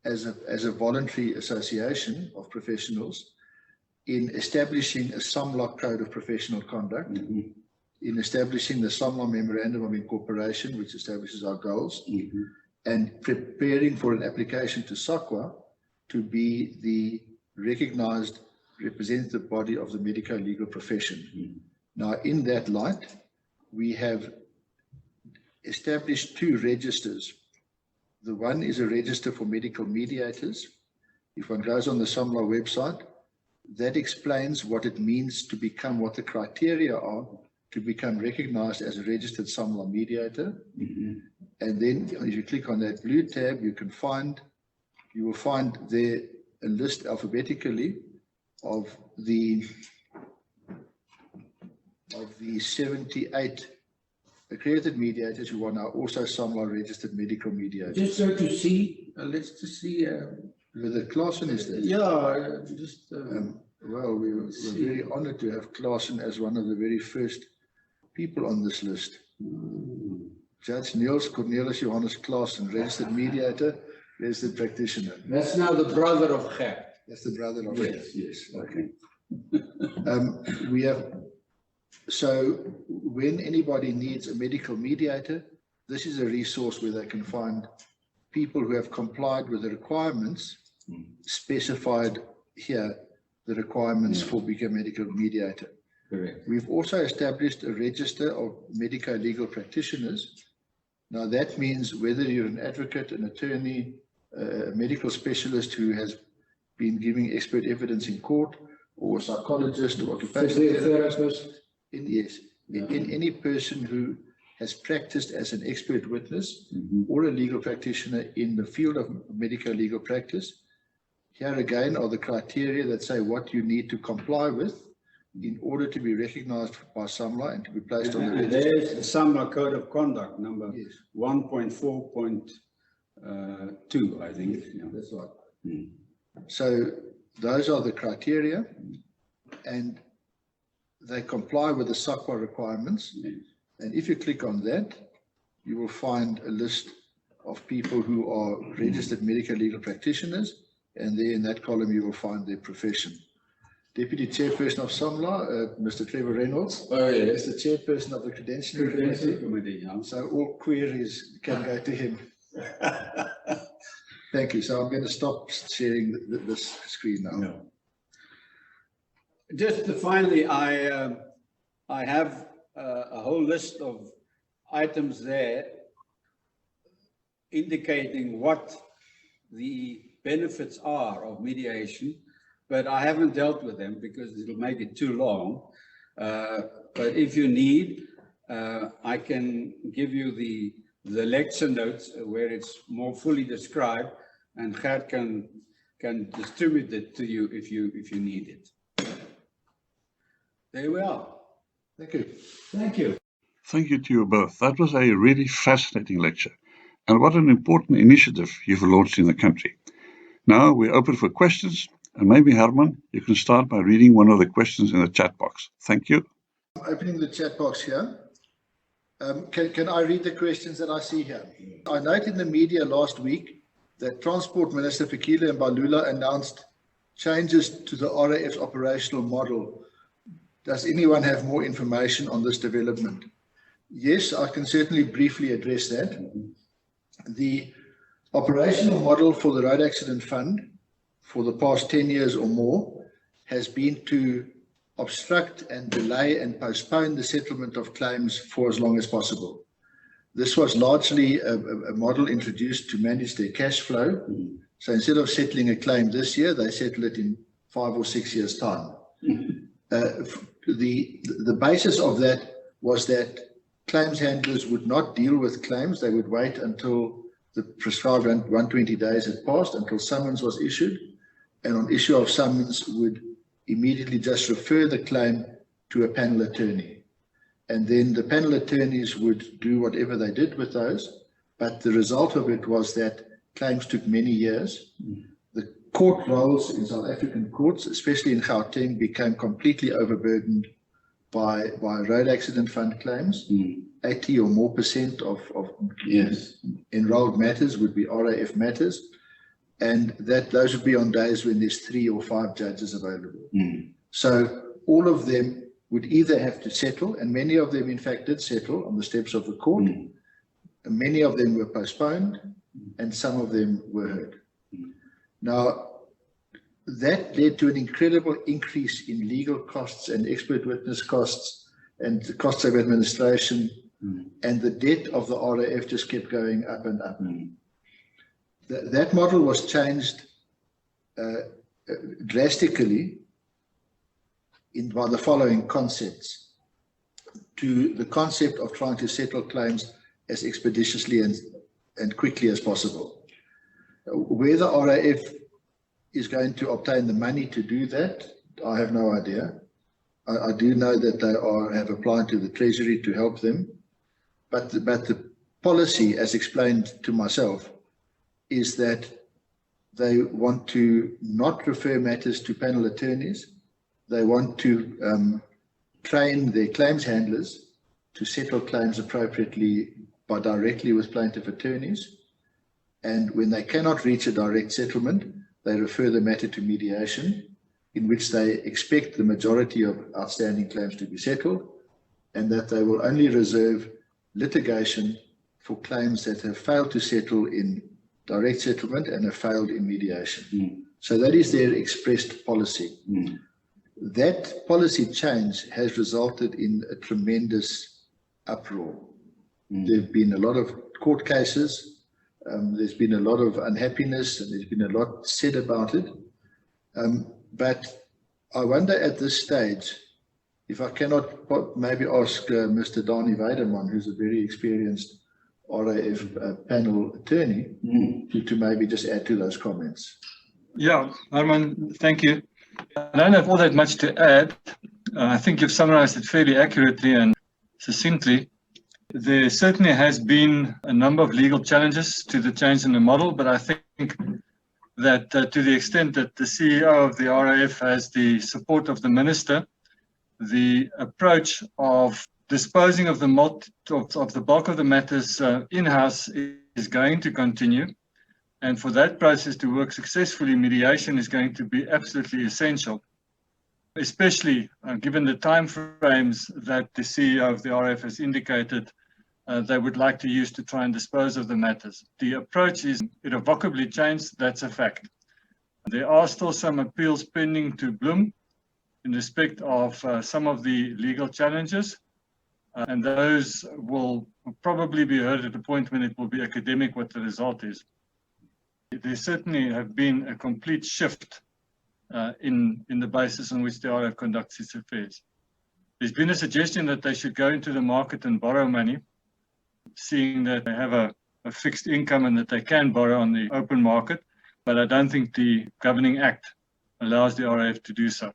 as a voluntary association of professionals in establishing a SOMLA Code of Professional Conduct, in establishing the SOMLA Memorandum of Incorporation, which establishes our goals, and preparing for an application to SOCWA to be the recognized representative body of the medico-legal profession. Now, in that light, we have established 2 registers. The one is a register for medical mediators. If one goes on the SOMLA website, that explains what it means to become, what the criteria are to become recognized as a registered SOMLA mediator. And then if you click on that blue tab, you will find there a list alphabetically of the 78 accredited mediators who are now also SOMLA registered medical mediators. Just so to see, let's just see. Whether Clausen is there? Yeah, just. Well, we're very honored to have Clausen as one of the very first people on this list. Judge Niels Cornelis Johannes Clausen, registered mediator, registered practitioner. That's now the brother of Gert. That's the brother of Yes, yes. Okay. We have. So when anybody needs a medical mediator, this is a resource where they can find people who have complied with the requirements specified here, the requirements for being a medical mediator. Correct. We've also established a register of medico-legal practitioners. Now that means whether you're an advocate, an attorney, a medical specialist who has been giving expert evidence in court, or a psychologist or occupational therapist, in any person who has practiced as an expert witness or a legal practitioner in the field of medico-legal practice. Here again are the criteria that say what you need to comply with in order to be recognized by SOMLA and to be placed on the register. There's the SOMLA Code of Conduct, number 1.4.2, I think. Yeah, that's right. So those are the criteria, and they comply with the SOCWA requirements. And if you click on that, you will find a list of people who are registered medical legal practitioners, and there in that column you will find their profession. Deputy Chairperson of SOMLA, Mr. Trevor Reynolds. Oh, yes. Is the Chairperson of the Credentialing Committee. So all queries can go to him. Thank you. So I'm going to stop sharing this screen now. No. Just finally, I have a whole list of items there indicating what the benefits are of mediation, but I haven't dealt with them because it'll make it too long. But if you need, I can give you the lecture notes where it's more fully described, and Gert can distribute it to you if you need it. There we are. Thank you. Thank you. Thank you to you both. That was a really fascinating lecture. And what an important initiative you've launched in the country. Now we're open for questions. And maybe, Herman, you can start by reading one of the questions in the chat box. Thank you. I'm opening the chat box here. Can I read the questions that I see here? I noted in the media last week that Transport Minister Fikile Mbalula announced changes to the RAF's operational model. Does anyone have more information on this development? Yes, I can certainly briefly address that. The operational model for the Road Accident Fund for the past 10 years or more has been to obstruct and delay and postpone the settlement of claims for as long as possible. This was largely a model introduced to manage their cash flow. So instead of settling a claim this year, they settle it in 5 or 6 years' time. The basis of that was that claims handlers would not deal with claims. They would wait until the prescribed 120 days had passed, until summons was issued, and on issue of summons would immediately just refer the claim to a panel attorney. And then the panel attorneys would do whatever they did with those, but the result of it was that claims took many years. The court rolls in South African courts, especially in Gauteng, became completely overburdened by road accident fund claims. 80 or more % of enrolled matters would be RAF matters, and that those would be on days when there's 3 or 5 judges available. So all of them would either have to settle, and many of them in fact did settle on the steps of the court. Many of them were postponed, and some of them were heard. Now, that led to an incredible increase in legal costs and expert witness costs and the costs of administration, and the debt of the RAF just kept going up and up. That model was changed drastically by the following concepts: to the concept of trying to settle claims as expeditiously and quickly as possible. Where the RAF is going to obtain the money to do that, I have no idea. I do know that they have applied to the Treasury to help them, but the policy, as explained to myself, is that they want to not refer matters to panel attorneys. They want to train their claims handlers to settle claims appropriately directly with plaintiff attorneys. And when they cannot reach a direct settlement, they refer the matter to mediation, in which they expect the majority of outstanding claims to be settled, and that they will only reserve litigation for claims that have failed to settle in direct settlement and have failed in mediation. So that is their expressed policy. That policy change has resulted in a tremendous uproar. There have been a lot of court cases. There's been a lot of unhappiness, and there's been a lot said about it. But I wonder at this stage, if I cannot maybe ask Mr. Dani Weideman, who's a very experienced RAF panel attorney, to maybe just add to those comments. Yeah, Arman, thank you. I don't have all that much to add. I think you've summarized it fairly accurately and succinctly. There certainly has been a number of legal challenges to the change in the model, but I think that to the extent that the CEO of the RAF has the support of the minister, the approach of disposing of the bulk of the matters in-house is going to continue. And for that process to work successfully, mediation is going to be absolutely essential, especially given the time frames that the CEO of the RAF has indicated they would like to use to try and dispose of the matters. The approach is irrevocably changed, that's a fact. There are still some appeals pending to Bloem in respect of some of the legal challenges, and those will probably be heard at a point when it will be academic what the result is. There certainly have been a complete shift in the basis on which the RAF conducts its affairs. There's been a suggestion that they should go into the market and borrow money, seeing that they have a fixed income and that they can borrow on the open market, but I don't think the governing act allows the RAF to do so.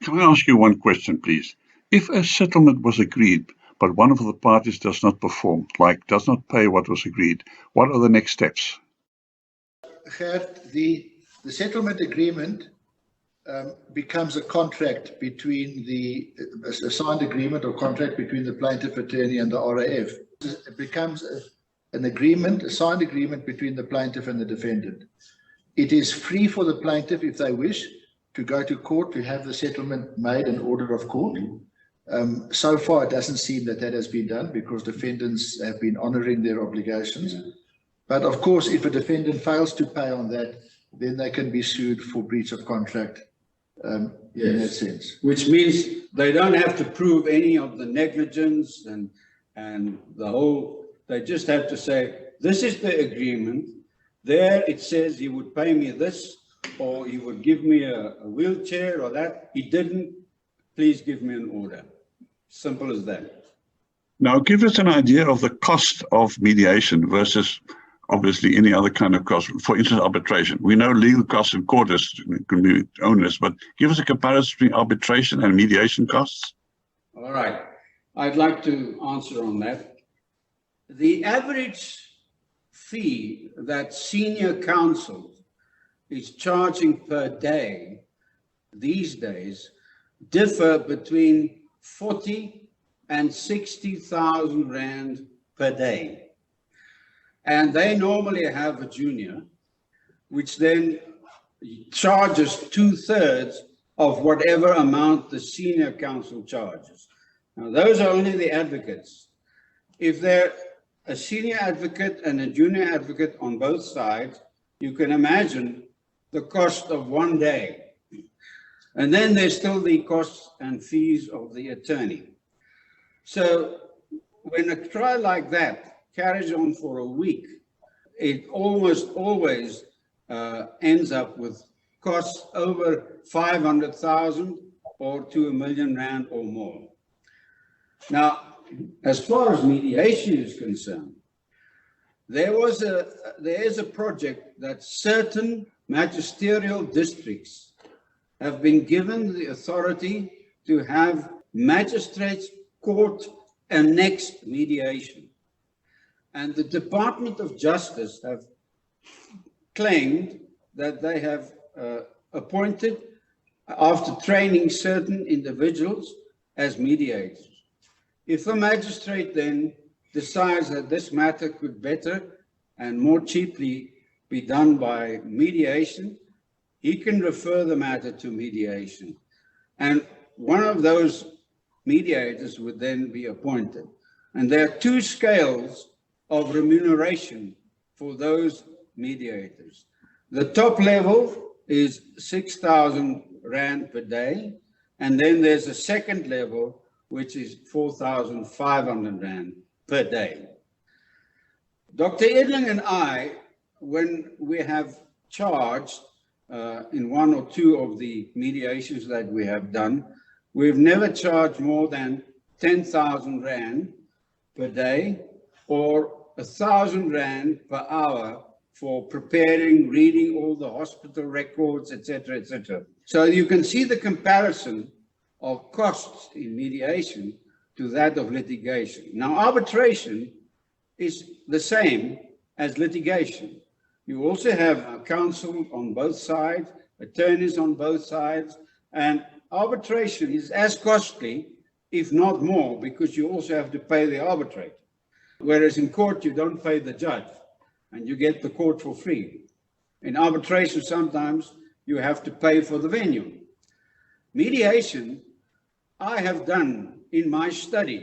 Can I ask you one question, please? If a settlement was agreed, but one of the parties does not perform, like does not pay what was agreed, what are the next steps? Gert, the settlement agreement becomes a contract between a signed agreement or contract between the plaintiff attorney and the RAF. It becomes an agreement, a signed agreement between the plaintiff and the defendant. It is free for the plaintiff, if they wish, to go to court to have the settlement made an order of court. So far, it doesn't seem that has been done because defendants have been honoring their obligations. But of course, if a defendant fails to pay on that, then they can be sued for breach of contract in that sense. Which means they don't have to prove any of the negligence and the whole, they just have to say, this is the agreement. There it says he would pay me this, or he would give me a wheelchair or that. He didn't, please give me an order. Simple as that. Now, give us an idea of the cost of mediation versus obviously any other kind of cost. For instance, arbitration. We know legal costs in court can be onerous, but give us a comparison between arbitration and mediation costs. All right. I'd like to answer on that. The average fee that senior counsel is charging per day these days differ between 40 and 60,000 rand per day. And they normally have a junior, which then charges 2/3 of whatever amount the senior counsel charges. Now, those are only the advocates. If they're a senior advocate and a junior advocate on both sides, you can imagine the cost of one day. And then there's still the costs and fees of the attorney. So when a trial like that carries on for a week, it almost always ends up with costs over 500,000 or to R1 million or more. Now, as far as mediation is concerned, there is a project that certain magisterial districts have been given the authority to have magistrates court annexed mediation. And the Department of Justice have claimed that they have appointed, after training certain individuals, as mediators. If a magistrate then decides that this matter could better and more cheaply be done by mediation, he can refer the matter to mediation. And one of those mediators would then be appointed. And there are two scales of remuneration for those mediators. The top level is 6,000 rand per day, and then there's a second level, which is 4,500 rand per day. Dr. Edling and I, when we have charged in one or two of the mediations that we have done, we've never charged more than 10,000 rand per day or 1,000 rand per hour for preparing, reading all the hospital records, etc., etc. So you can see the comparison of costs in mediation to that of litigation. Now, arbitration is the same as litigation. You also have counsel on both sides, attorneys on both sides, and arbitration is as costly, if not more, because you also have to pay the arbitrator. Whereas in court, you don't pay the judge, and you get the court for free. In arbitration, sometimes you have to pay for the venue. Mediation, I have done in my study.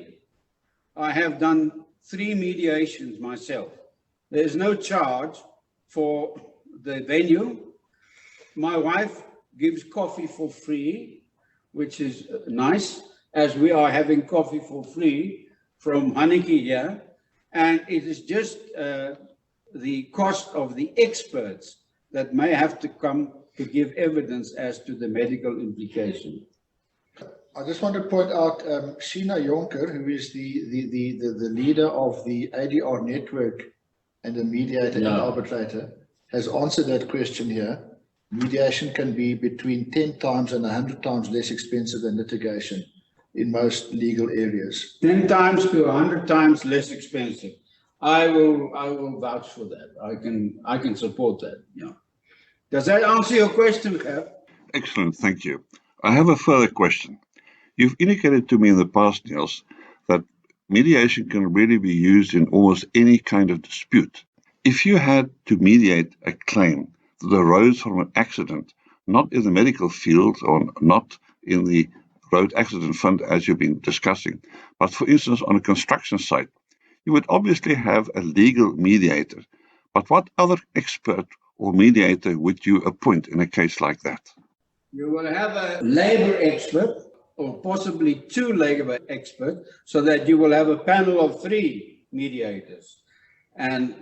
I have done 3 mediations myself. There's no charge for the venue. My wife gives coffee for free, which is nice, as we are having coffee for free from Haneke here. And it is just the cost of the experts that may have to come to give evidence as to the medical implication. I just want to point out Sheena Jonker, who is the leader of the ADR network and the mediator and arbitrator, has answered that question here. Mediation can be between 10 times and 100 times less expensive than litigation in most legal areas. 10 times to 100 times less expensive. I will vouch for that. I can support that. Yeah. Does that answer your question, Kev? Excellent, thank you. I have a further question. You've indicated to me in the past, Niels, that mediation can really be used in almost any kind of dispute. If you had to mediate a claim that arose from an accident, not in the medical field or not in the road accident fund as you've been discussing, but for instance on a construction site, you would obviously have a legal mediator. But what other expert or mediator would you appoint in a case like that? You will have a labor expert or possibly 2 labor experts, so that you will have a panel of 3 mediators. And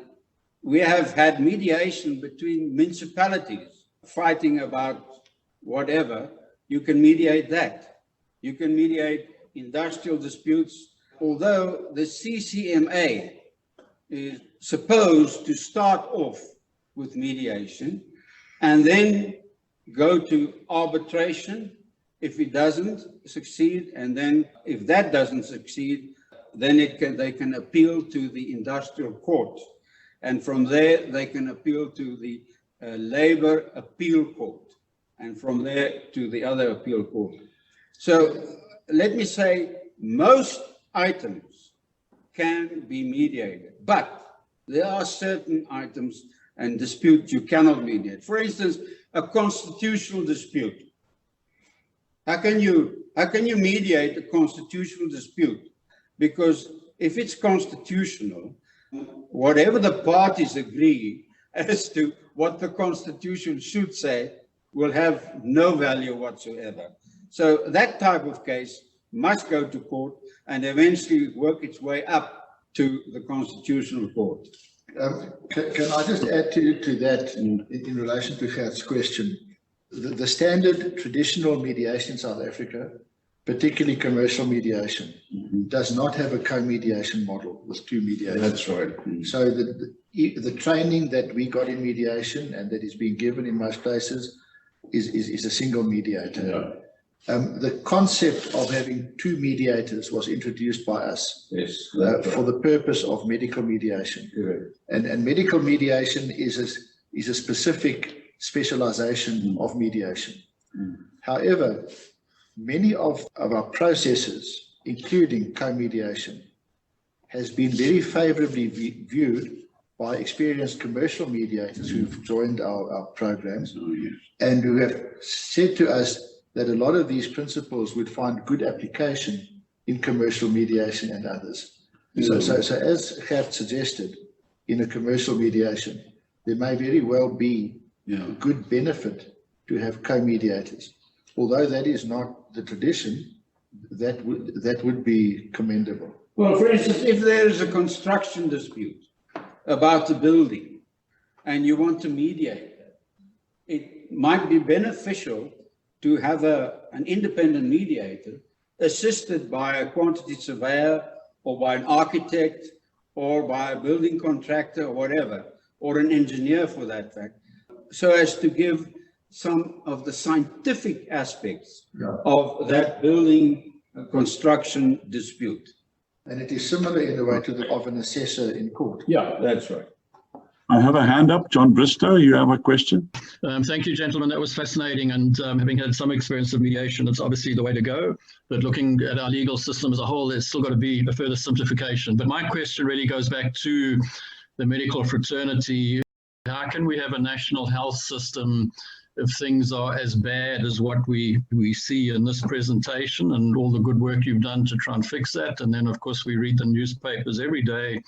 we have had mediation between municipalities fighting about whatever. You can mediate that. You can mediate industrial disputes, although the CCMA is supposed to start off with mediation and then go to arbitration if it doesn't succeed, and then if that doesn't succeed, then they can appeal to the industrial court. And from there, they can appeal to the Labor Appeal Court, and from there to the other appeal court. So let me say, most items can be mediated, but there are certain items and disputes you cannot mediate. For instance, a constitutional dispute. How can you mediate a constitutional dispute? Because if it's constitutional, whatever the parties agree as to what the Constitution should say will have no value whatsoever. So that type of case must go to court and eventually work its way up to the Constitutional Court. Can I just add to that in relation to Gert's question? The standard traditional mediation in South Africa, particularly commercial mediation, does not have a co-mediation model with two mediators. That's right. So the training that we got in mediation and that is being given in most places is a single mediator. Yeah. The concept of having two mediators was introduced by us for the purpose of medical mediation. And medical mediation is a specific specialization of mediation. However, many of our processes, including co-mediation, has been very favorably viewed by experienced commercial mediators who've joined our programs, and who have said to us that a lot of these principles would find good application in commercial mediation and others. So as Gert suggested, in a commercial mediation, there may very well be good benefit to have co-mediators. Although that is not the tradition, that would be commendable. Well, for instance, if there is a construction dispute about the building and you want to mediate, it might be beneficial to have an independent mediator assisted by a quantity surveyor or by an architect or by a building contractor or whatever, or an engineer for that fact, so as to give some of the scientific aspects of that building construction dispute. And it is similar in a way to the of an assessor in court. Yeah, that's right. I have a hand up. John Bristow, you have a question? Thank you, gentlemen. That was fascinating. And having had some experience of mediation, it's obviously the way to go. But looking at our legal system as a whole, there's still got to be a further simplification. But my question really goes back to the medical fraternity. How can we have a national health system if things are as bad as what we see in this presentation, and all the good work you've done to try and fix that? And then, of course, we read the newspapers every day,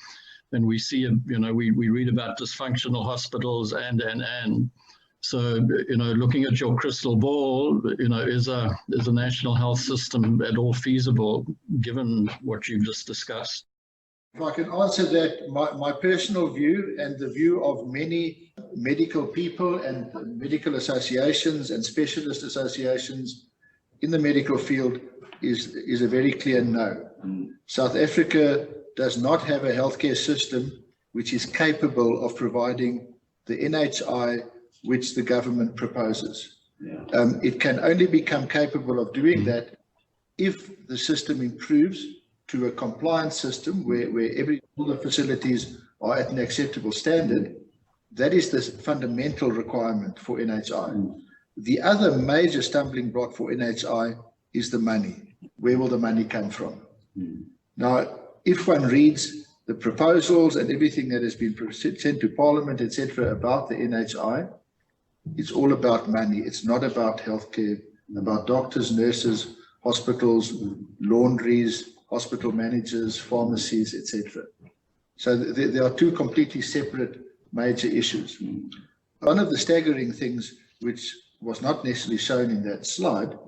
and we see, we read about dysfunctional hospitals and. So, looking at your crystal ball, is a national health system at all feasible, given what you've just discussed? If I can answer that, my personal view and the view of many medical people and medical associations and specialist associations in the medical field is a very clear no. South Africa does not have a healthcare system which is capable of providing the NHI which the government proposes. It can only become capable of doing that if the system improves to a compliance system where all the facilities are at an acceptable standard. That is the fundamental requirement for NHI. The other major stumbling block for NHI is the money. Where will the money come from? Now, if one reads the proposals and everything that has been sent to Parliament, etc., about the NHI, it's all about money. It's not about healthcare, about doctors, nurses, hospitals, laundries, hospital managers, pharmacies, etc. So there are two completely separate major issues. One of the staggering things, which was not necessarily shown in that slide,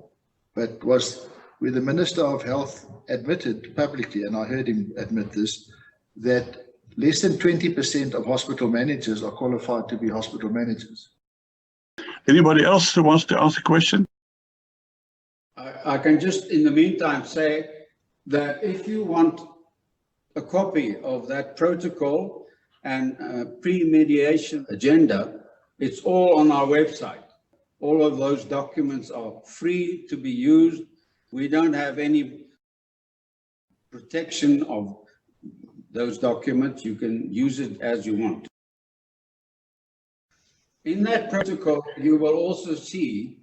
but was where the Minister of Health admitted publicly, and I heard him admit this, that less than 20% of hospital managers are qualified to be hospital managers. Anybody else who wants to ask a question? I can just, in the meantime, say that if you want a copy of that protocol and pre-mediation agenda, it's all on our website. All of those documents are free to be used. We don't have any protection of those documents. You can use it as you want. In that protocol, you will also see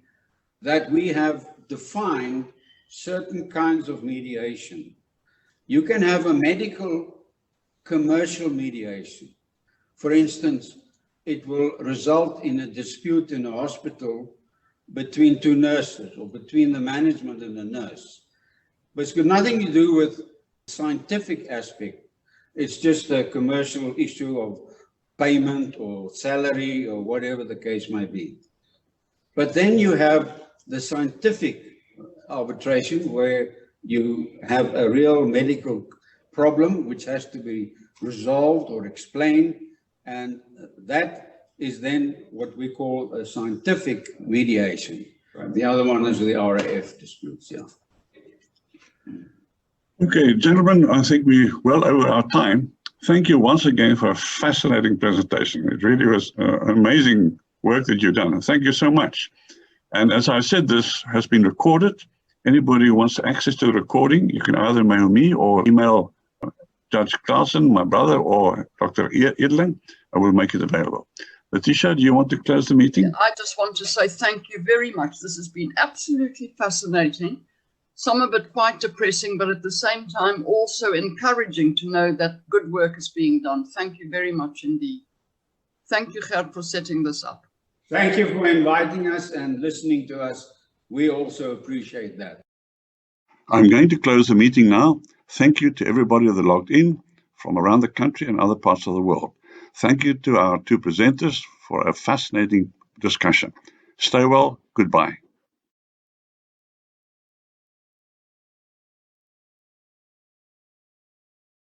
that we have defined certain kinds of mediation. You can have a medical commercial mediation. For instance, it will result in a dispute in a hospital between two nurses or between the management and the nurse. But it's got nothing to do with scientific aspect. It's just a commercial issue of payment or salary or whatever the case might be. But then you have the scientific arbitration where you have a real medical problem which has to be resolved or explained, and that is then what we call a scientific mediation. The other one is the RAF disputes, yeah. Okay, gentlemen, I think we're well over our time. Thank you once again for a fascinating presentation. It really was amazing work that you've done. Thank you so much. And as I said, this has been recorded. Anybody who wants access to the recording, you can either mail me or email Judge Carlson, my brother, or Dr. Edling. I will make it available. Letitia, do you want to close the meeting? I just want to say thank you very much. This has been absolutely fascinating. Some of it quite depressing, but at the same time also encouraging to know that good work is being done. Thank you very much indeed. Thank you, Gert, for setting this up. Thank you for inviting us and listening to us. We also appreciate that. I'm going to close the meeting now. Thank you to everybody that logged in from around the country and other parts of the world. Thank you to our two presenters for a fascinating discussion. Stay well. Goodbye.